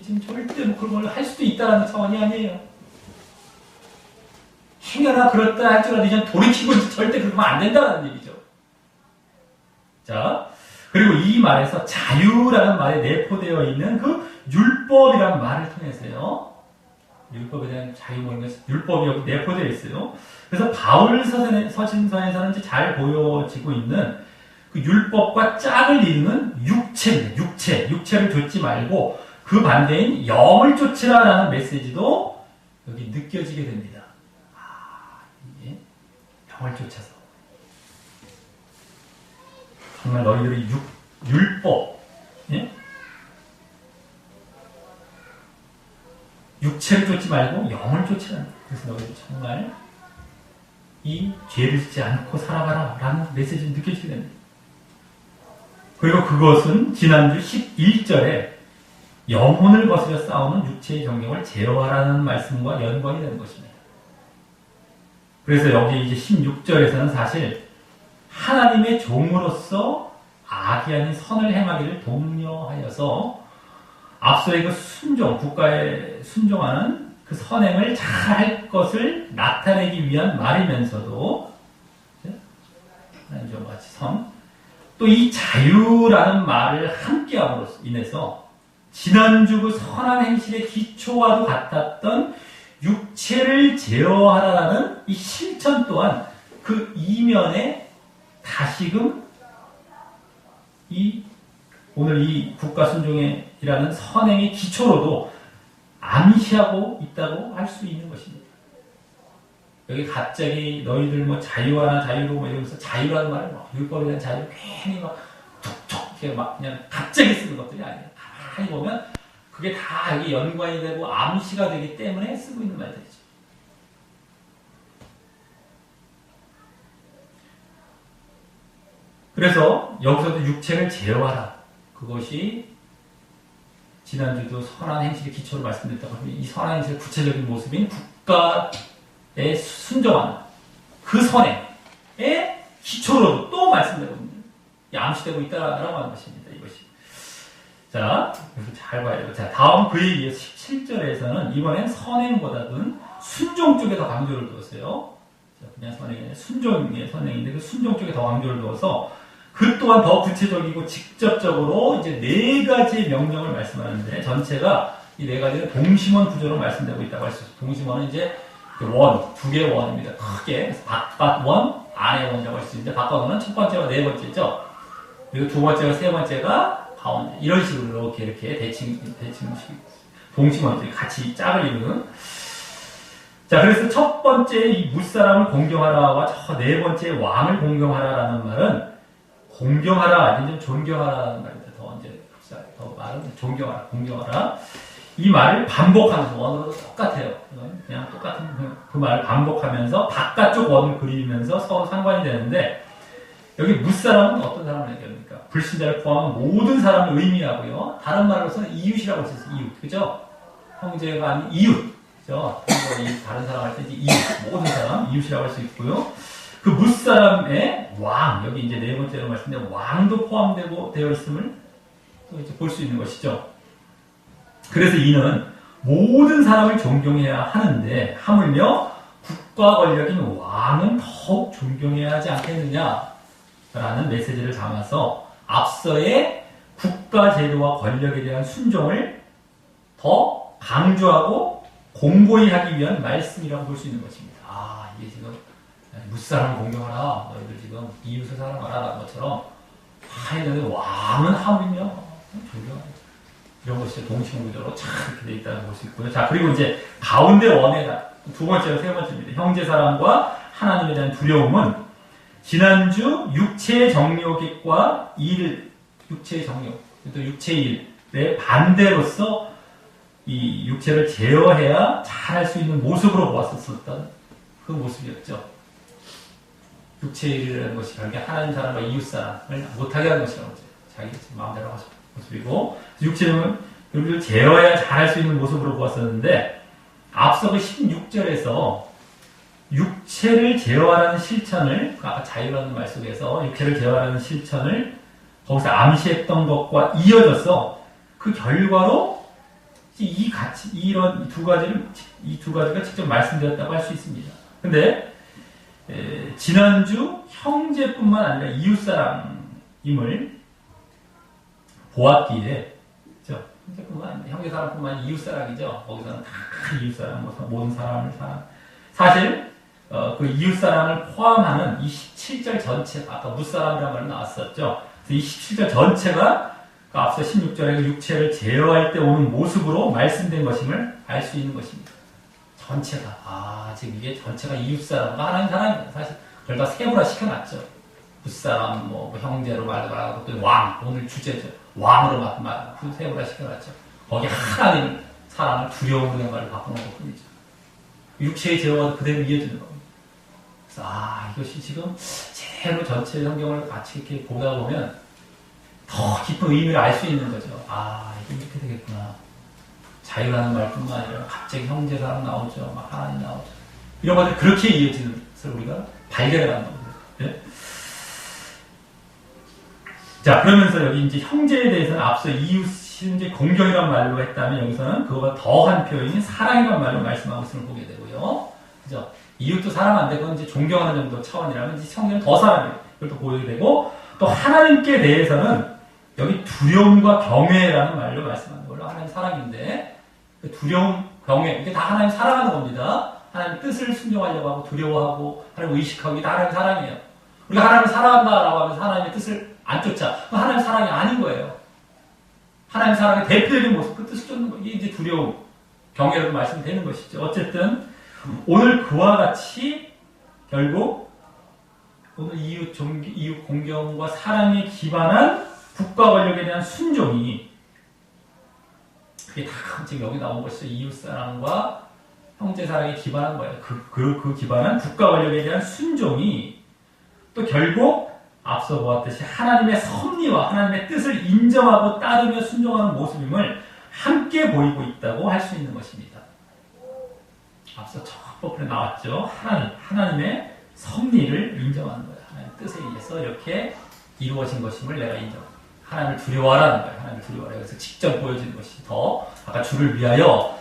지금 절대 뭐 그런 걸 할 수도 있다라는 차원이 아니에요. 행여나 그렇다 할지라도 이제 돌이키고 절대 그러면 안 된다는 얘기죠. 자, 그리고 이 말에서 자유라는 말에 내포되어 있는 그 율법이라는 말을 통해서요. 율법에 대한 자유 모임에서 율법이 여기 내포되어 있어요. 그래서 바울 서신서에서는 이제 잘 보여지고 있는 그 율법과 짝을 이루는 육체를 좇지 말고 그 반대인 영을 쫓으라라는 메시지도 여기 느껴지게 됩니다. 이게 영을 쫓아서 정말 너희들의 율법, 예? 육체를 쫓지 말고 영을 쫓으라. 그래서 너희들 정말 이 죄를 짓지 않고 살아가라 라는 메시지를 느껴지게 됩니다. 그리고 그것은 지난주 11절에 영혼을 거스려 싸우는 육체의 정욕을 제어하라는 말씀과 연관이 되는 것입니다. 그래서 여기 이제 16절에서는 사실 하나님의 종으로서 악이 아닌 선을 행하기를 독려하여서 앞서의 그 국가에 순종하는 그 선행을 잘할 것을 나타내기 위한 말이면서도 하나님 같이 또 이 자유라는 말을 함께함으로 인해서 지난주 그 선한 행실의 기초와도 같았던 육체를 제어하라라는 이 실천 또한 그 이면에 다시금 오늘 이 국가 순종이라는 선행의 기초로도 암시하고 있다고 할 수 있는 것입니다. 여기 갑자기 너희들 뭐 자유하나 자유로 뭐 이러면서 자유라는 말을 막 율법에 대한 자유 괜히 막 툭툭 이렇게 막 그냥 갑자기 쓰는 것들이 아니에요. 가만히 보면 그게 다 여기 연관이 되고 암시가 되기 때문에 쓰고 있는 말들이죠. 그래서 여기서도 육체를 제어하라. 그것이 지난주도 선한 행실의 기초로 말씀드렸다고 하면 이 선한 행실의 구체적인 모습인 국가에 순종하는 그 선행의 기초로도 또 말씀되고 있는 암시되고 있다라고 하는 것입니다. 이것이. 자, 그래서 잘 봐야 돼요. 자, 다음 그에 이어서 17절에서는 이번엔 선행보다는 순종 쪽에 더 강조를 두었어요. 자, 그냥 선행이 아니라 순종의 선행인데 그 순종 쪽에 더 강조를 두어서 그 또한 더 구체적이고 직접적으로 이제 4가지 명령을 말씀하는데 전체가 이 4가지는 동심원 구조로 말씀되고 있다고 할 수 있어요. 동심원은 이제 두 개의 원입니다. 크게. 그래서 바깥원, 안의 원이라고 할 수 있는데 바깥원은 첫 번째와 4번째죠. 그리고 두 번째와 세 번째가 가운데. 이런 식으로 이렇게 대칭식, 동심원들이 같이 짝을 이루는. 자, 그래서 첫 번째 이 무사람을 공경하라와 저 4번째 왕을 공경하라라는 말은 공경하라, 아니면 존경하라는 말입니다. 더 말은 존경하라, 공경하라. 이 말을 반복하면서 원어로도 똑같아요. 그냥 똑같은 그 말을 반복하면서 바깥쪽 원을 그리면서 서로 상관이 되는데 여기 무사람은 어떤 사람을 얘기합니까? 불신자를 포함한 모든 사람을 의미하고요. 다른 말로서는 이웃이라고 할 수 있어요. 이웃, 그죠? 형제가 아닌 이웃, 그죠? 다른 사람 할 때 이제 이웃, 모든 사람 이웃이라고 할 수 있고요. 그 무사람의 왕, 여기 이제 4번째로 말씀드린 왕도 되어 있음을 또 이제 볼 수 있는 것이죠. 그래서 이는 모든 사람을 존경해야 하는데 하물며 국가 권력인 왕은 더욱 존경해야 하지 않겠느냐라는 메시지를 담아서 앞서의 국가 제도와 권력에 대한 순종을 더 강조하고 공고히 하기 위한 말씀이라고 볼 수 있는 것입니다. 이게 지금 무사람을 공경하라, 너희들 지금 이웃을 사랑하라 것처럼 하는데 왕은 하물며 존경하라. 이런 것이 동심구조로 참 이렇게 되어 있다는 볼 수 있고요. 자, 그리고 이제 가운데 원에다 두 번째와 세 번째입니다. 형제 사랑과 하나님에 대한 두려움은 지난주 육체의 정욕과 육체의 정욕, 또 육체의 일의 반대로서 이 육체를 제어해야 잘할 수 있는 모습으로 보았었던 그 모습이었죠. 육체일이라는 것이 결국에 하나님 사람과 이웃 사람을 못하게 하는 것이라고 하죠. 자기 마음대로 하는 모습이고, 육체는 우리를 제어해야 잘할 수 있는 모습으로 보았었는데, 앞서 그 16절에서 육체를 제어하라는 실천을, 아까 자유라는 말 속에서 육체를 제어하라는 실천을 거기서 암시했던 것과 이어져서 그 결과로 이런 이 두 가지가 직접 말씀드렸다고 할 수 있습니다. 근데 지난주 형제뿐만 아니라 이웃사람임을 보았기에, 그렇죠? 형제사람뿐만 아니라 이웃사람이죠. 거기서는 다 이웃사람, 모든 사람을 사랑. 사실 그 이웃사람을 포함하는 이 17절 전체, 아까 무사람이라는 말이 나왔었죠. 그래서 이 17절 전체가 앞서 16절에 육체를 제어할 때 오는 모습으로 말씀된 것임을 알 수 있는 것입니다. 전체가, 지금 이게 전체가 이웃사람과 하나님 사람입니다. 사실 그걸 다 세부라 시켜놨죠. 붓사람, 형제로 말하고 또 오늘 주제죠. 왕으로 그 세부라 시켜놨죠. 거기 하나님 사람을 두려움의 말을 바꾸는 것 뿐이죠. 육체의 제어가 그대로 이어지는 겁니다. 그래서 이것이 지금 제대로 전체 성경을 같이 이렇게 보다 보면 더 깊은 의미를 알 수 있는 거죠. 이게 이렇게 되겠구나. 자유라는 말뿐만 아니라 갑자기 형제사람 나오죠. 하나님 나오죠. 이런 것들 그렇게 이어지는 것을 우리가 발견해가는 겁니다. 네? 자, 그러면서 여기 이제 형제에 대해서는 앞서 이웃이 이제 공경이란 말로 했다면 여기서는 그거보다 더한 표현인 사랑이란 말로 말씀하고 있음을 보게 되고요. 그죠? 이웃도 사랑하는데 그건 이제 존경하는 정도 차원이라면 이제 형제는 더 사랑해요. 그걸 또 보게 되고, 또 하나님께 대해서는 여기 두려움과 경외라는 말로 말씀하는 걸로 하나님 사랑인데, 그 두려움, 경외, 이게 다 하나님 사랑하는 겁니다. 하나님 뜻을 순종하려고 하고 두려워하고 하나님 의식하고 이게 다 하나님 사랑이에요. 우리가 하나님을 사랑한다라고 하면서 하나님의 뜻을 안 쫓아. 그건 하나님 사랑이 아닌 거예요. 하나님 사랑의 대표적인 모습, 그 뜻을 쫓는 거. 이게 이제 두려움, 경외라고 말씀되는 것이죠. 어쨌든 오늘 그와 같이 결국 오늘 이웃 공경과 사랑에 기반한 국가 권력에 대한 순종이, 그게 다 지금 여기 나온 것이죠. 이웃사랑과 형제사랑에 기반한 거예요. 그 기반한 국가 권력에 대한 순종이 또 결국 앞서 보았듯이 하나님의 섭리와 하나님의 뜻을 인정하고 따르며 순종하는 모습임을 함께 보이고 있다고 할 수 있는 것입니다. 앞서 첫 부분에 나왔죠. 하나님의 섭리를 인정하는 거예요. 하나님의 뜻에 의해서 이렇게 이루어진 것임을 내가 인정합니다. 하나님을 두려워하라는 거예요. 하나님을 두려워하라. 그래서 직접 보여지는 것이 더 아까 주를 위하여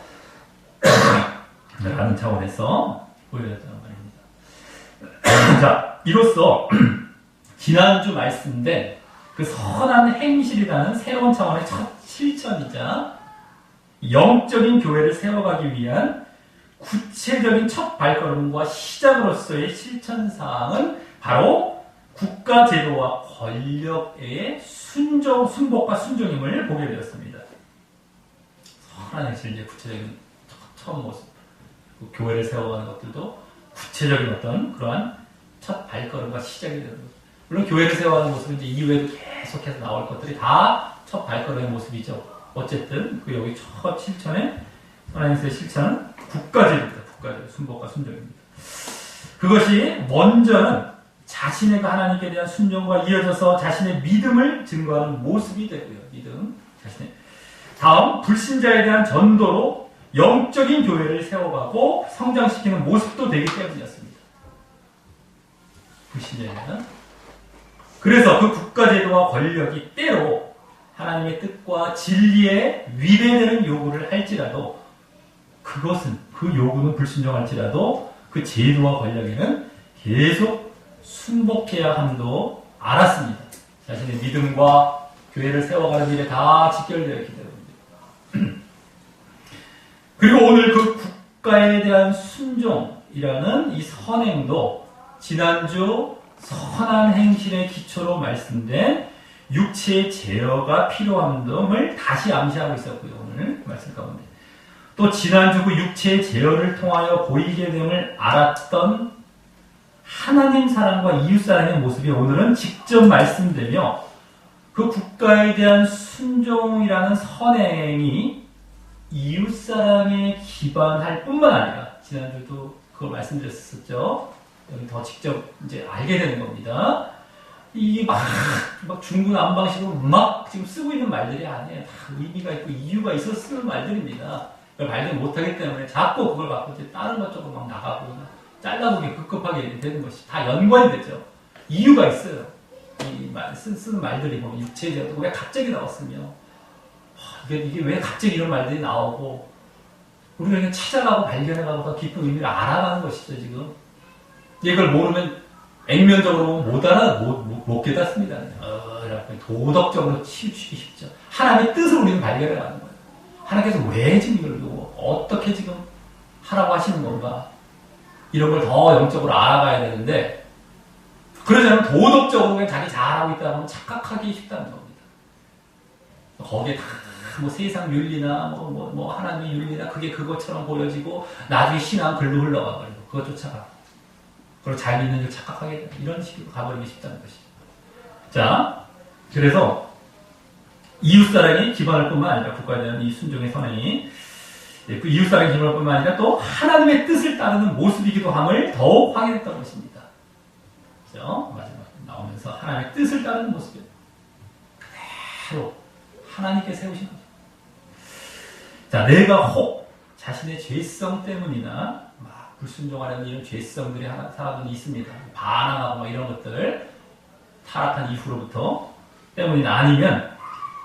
라는 차원에서 보여졌다는 말입니다. 자, 이로써 지난주 말씀된 그 선한 행실이라는 새로운 차원의 첫 실천이자 영적인 교회를 세워가기 위한 구체적인 첫 발걸음과 시작으로서의 실천사항은 바로 국가 제도와 권력의 순복과 순종임을 보게 되었습니다. 선한 행실, 이제 구체적인 처음 모습, 교회를 세워가는 것들도 구체적인 어떤 그러한 첫 발걸음과 시작이 되는 거죠. 물론 교회를 세워가는 모습은 이제 이후에도 계속해서 나올 것들이 다 첫 발걸음의 모습이죠. 어쨌든 그 여기 첫 실천의 선한 행실의 실천은 국가제도입니다. 국가제도, 순복과 순종입니다. 그것이 먼저는 자신의 하나님께 대한 순종과 이어져서 자신의 믿음을 증거하는 모습이 되고요. 믿음, 자신의 다음 불신자에 대한 전도로 영적인 교회를 세워가고 성장시키는 모습도 되기 때문이었습니다. 불신자에 대한. 그래서 그 국가제도와 권력이 때로 하나님의 뜻과 진리에 위배되는 요구를 할지라도 그것은, 그 요구는 불순종할지라도 그 제도와 권력에는 계속 순복해야 함도 알았습니다. 자신의 믿음과 교회를 세워가는 일에 다 직결되어 있기 때문입니다. 그리고 오늘 그 국가에 대한 순종이라는 이 선행도 지난주 선한 행실의 기초로 말씀된 육체의 제어가 필요함을 다시 암시하고 있었고요. 오늘 말씀 가운데. 또 지난주 그 육체의 제어를 통하여 보이게 됨을 알았던 하나님 사랑과 이웃 사랑의 모습이 오늘은 직접 말씀되며 그 국가에 대한 순종이라는 선행이 이웃 사랑에 기반할 뿐만 아니라 지난주도 그걸 말씀드렸었죠. 여기 더 직접 이제 알게 되는 겁니다. 이게 막 중구난방식으로 막 지금 쓰고 있는 말들이 아니에요. 다 의미가 있고 이유가 있어서 쓰는 말들입니다. 그걸 발견 못하기 때문에 자꾸 그걸 갖고 이제 다른 것 쪽으로 막 나가고 잘라보기 급급하게 되는 것이 다 연관이 되죠. 이유가 있어요. 쓰는 말들이 뭐 육체적으로 왜 갑자기 나왔으며 이게 왜 갑자기 이런 말들이 나오고 우리가 그냥 찾아가고 발견해가고 더 깊은 의미를 알아가는 것이죠. 지금 이걸 모르면 액면적으로 못 깨닫습니다. 도덕적으로 치우치기 쉽죠. 하나님의 뜻을 우리는 발견해가는 거예요. 하나님께서 왜 지금 이걸 두고 어떻게 지금 하라고 하시는 건가 이런 걸 더 영적으로 알아가야 되는데 그러자면 도덕적으로 그냥 자기 잘하고 있다 하면 착각하기 쉽다는 겁니다. 거기에 다 뭐 세상 윤리나 뭐 하나님의 윤리나 그게 그것처럼 보여지고 나중에 신앙 글로 흘러가버리고 그것 쫓아가. 그리고 잘 믿는 줄 착각하게 되는 이런 식으로 가버리기 쉽다는 것이죠. 자, 그래서 이웃사랑이 기반할 뿐만 아니라 국가에 대한 이 순종의 선행이 그 이웃사랑이 기반할 뿐만 아니라 또 하나님의 뜻을 따르는 모습이기도 함을 더욱 확인했던 것입니다. 그죠? 마지막에 나오면서 하나님의 뜻을 따르는 모습이에요. 그대로 하나님께 세우신 거죠. 자, 내가 혹 자신의 죄성 때문이나 불순종하려는 이런 죄성들이 사람들이 있습니다. 반항하고 이런 것들 타락한 이후로부터 때문이나 아니면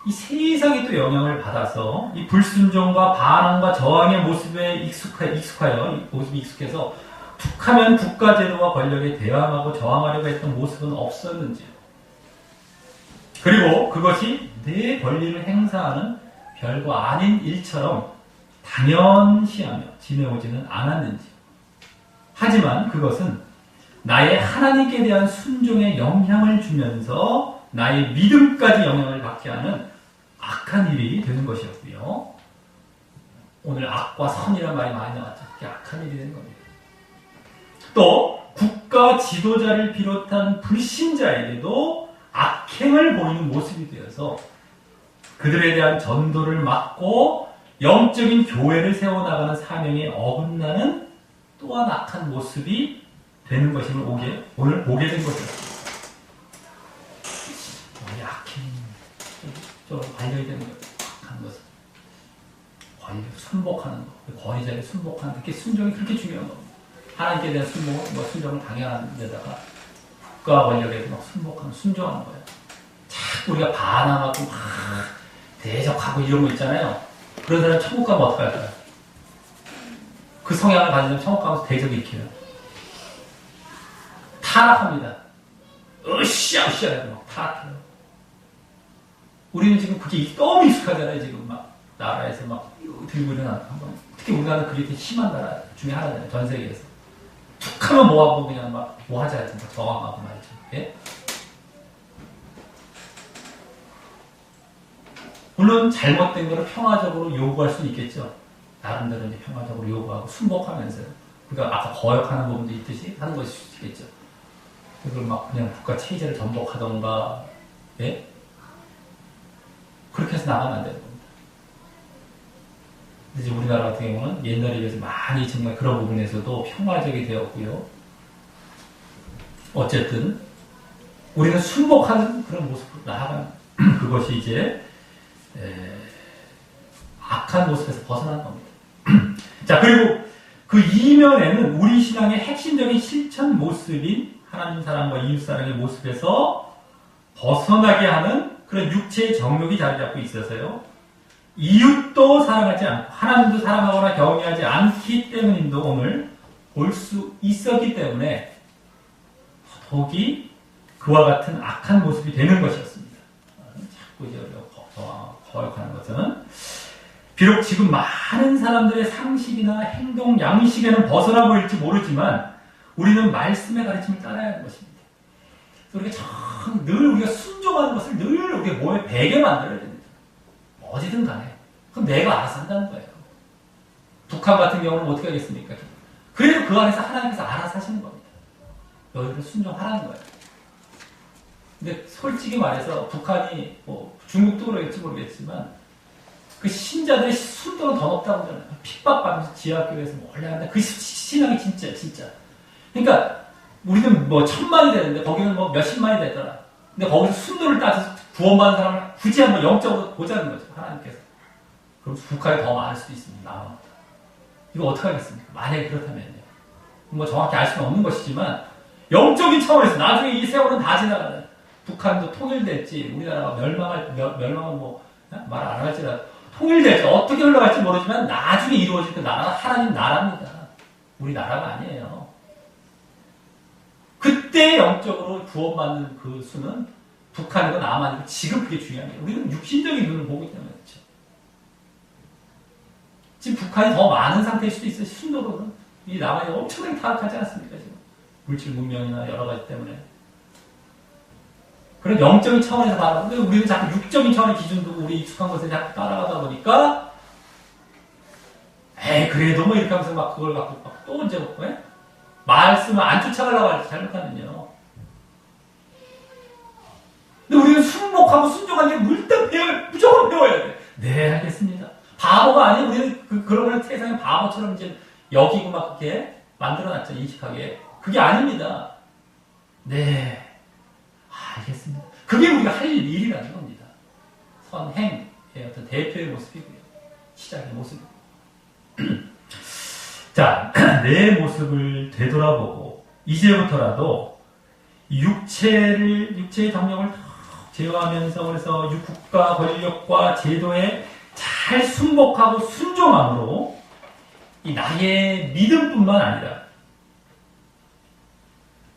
이 세상이 또 영향을 받아서 이 불순종과 반항과 저항의 모습에 익숙하여 이 모습이 익숙해서 툭하면 국가제도와 권력에 대항하고 저항하려고 했던 모습은 없었는지요. 그리고 그것이 내 권리를 행사하는 별거 아닌 일처럼 당연시하며 지내오지는 않았는지. 하지만 그것은 나의 하나님께 대한 순종에 영향을 주면서 나의 믿음까지 영향을 받게 하는 악한 일이 되는 것이었고요. 오늘 악과 선이라는 말이 많이 나왔죠. 그게 악한 일이 되는 겁니다. 또 국가 지도자를 비롯한 불신자에게도 악행을 보이는 모습이 되어서 그들에 대한 전도를 막고 영적인 교회를 세워나가는 사명에 어긋나는 또한 악한 모습이 되는 것임을 오늘 보게 된 것이었습니다. 악행, 좀 관련이 되는 거예요. 악한 것은. 권리, 순복하는 것. 권위자를 순복하는 것. 순종이 그렇게 중요한 겁니다. 하나님께 대한 순종을 당연한 데다가 국가 권력에서 막 순종하는 거예요. 자꾸 우리가 반항하고 막 대적하고 이런 거 있잖아요. 그런 사람 천국 가면 어떡할까요? 그 성향을 가지면 천국 가면서 대적이 일으켜요. 타락합니다. 으쌰으쌰 해서 막 타락해요. 우리는 지금 그게 너무 익숙하잖아요. 지금 막 나라에서 막 들고 일어나는 한번. 특히 우리나라는 그게 되게 심한 나라 중에 하나잖아요. 전 세계에서. 툭 하면 뭐하고 그냥 막 뭐 하자 해서 저항하고 말이죠. 예? 물론 잘못된 거를 평화적으로 요구할 수는 있겠죠. 나름대로 이제 평화적으로 요구하고 순복하면서요. 그러니까 아까 거역하는 부분도 있듯이 하는 것일 수 있겠죠. 그걸 막 그냥 국가 체제를 전복하던가, 예? 그렇게 해서 나가면 안 되는 겁니다. 이제 우리나라 같은 경우는 옛날에 비해서 많이 정말 그런 부분에서도 평화적이 되었고요. 어쨌든 우리는 순복하는 그런 모습으로 나아가는 그것이 이제 악한 모습에서 벗어난 겁니다. 자, 그리고 그 이면에는 우리 신앙의 핵심적인 실천 모습인 하나님 사랑과 이웃 사랑의 모습에서 벗어나게 하는 그런 육체의 정욕이 자리 잡고 있어서요. 이웃도 사랑하지 않고 하나님도 사랑하거나 경외하지 않기 때문임도 오늘 볼 수 있었기 때문에 더욱이 그와 같은 악한 모습이 되는 것이었습니다. 자꾸 이제 거역하는 것은 비록 지금 많은 사람들의 상식이나 행동 양식에는 벗어나 보일지 모르지만 우리는 말씀의 가르침을 따라야 하는 것입니다. 그래서 우리가 늘 우리가 순종하는 것을 늘 우리가 몸에 배게 만들어야 됩니다. 어디든 간에. 그럼 내가 알아서 한다는 거예요. 북한 같은 경우는 어떻게 하겠습니까? 그래도 그 안에서 하나님께서 알아서 하시는 겁니다. 너희들은 순종하라는 거예요. 근데 솔직히 말해서 북한이 중국도 그러겠지 모르겠지만 그 신자들의 순도는 더 높다고 하잖아요. 핍박받으면서 지하교회에서 몰래 한다. 그 신앙이 진짜. 그러니까 우리는 뭐 1000만이 되는데 거기는 뭐 몇십만이 되더라. 근데 거기서 순도를 따져서 구원받은 사람을 굳이 한번 영적으로 보자는 거죠. 하나님께서. 그럼 북한이 더 많을 수도 있습니다. 남아보다. 이거 어떻게 하겠습니까? 만약에 그렇다면요. 뭐 정확히 알 수는 없는 것이지만 영적인 차원에서 나중에 이 세월은 다 지나가는 북한도 통일될지 우리나라가 멸망은 뭐 말 안 할지라도 통일될지 어떻게 흘러갈지 모르지만 나중에 이루어질 그 나라가 하나님 나라입니다. 우리 나라가 아니에요. 그때 영적으로 구원받는 그 수는 북한이고 남한이고 지금 그게 중요한 게 우리는 육신적인 눈을 보기 때문에 그렇죠. 지금 북한이 더 많은 상태일 수도 있어요. 순도로는. 이 남한이 엄청나게 타락하지 않습니까? 지금 물질 문명이나 여러 가지 때문에. 그런 영적인 차원에서 바라보는데 우리는 자꾸 육적인 차원의 기준도 우리 익숙한 것에 자꾸 따라가다 보니까 그래도 뭐 이렇게 하면서 막 그걸 갖고 또 언제 먹고 말씀을 안 쫓아가려고 할지 잘못하면요. 근데 우리는 순복하고 순종하는 게 무조건 배워야 돼. 네, 알겠습니다. 바보가 아니에요. 우리는 그런 세상에 바보처럼 이제 여기고 막 그렇게 만들어놨죠. 인식하게. 그게 아닙니다. 네. 알겠습니다. 그게 우리가 할 일이라는 겁니다. 선행의 어떤 대표의 모습이고요. 시작의 모습이고요. 자, 내 모습을 되돌아보고 이제부터라도 육체의 정령을 제어하면서 그래서 국가 권력과 제도에 잘 순복하고 순종함으로 이 나의 믿음뿐만 아니라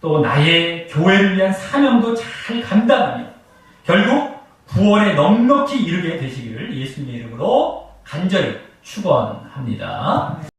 또 나의 교회를 위한 사명도 잘 감당하며 결국 구원에 넉넉히 이르게 되시기를 예수님의 이름으로 간절히 축원합니다.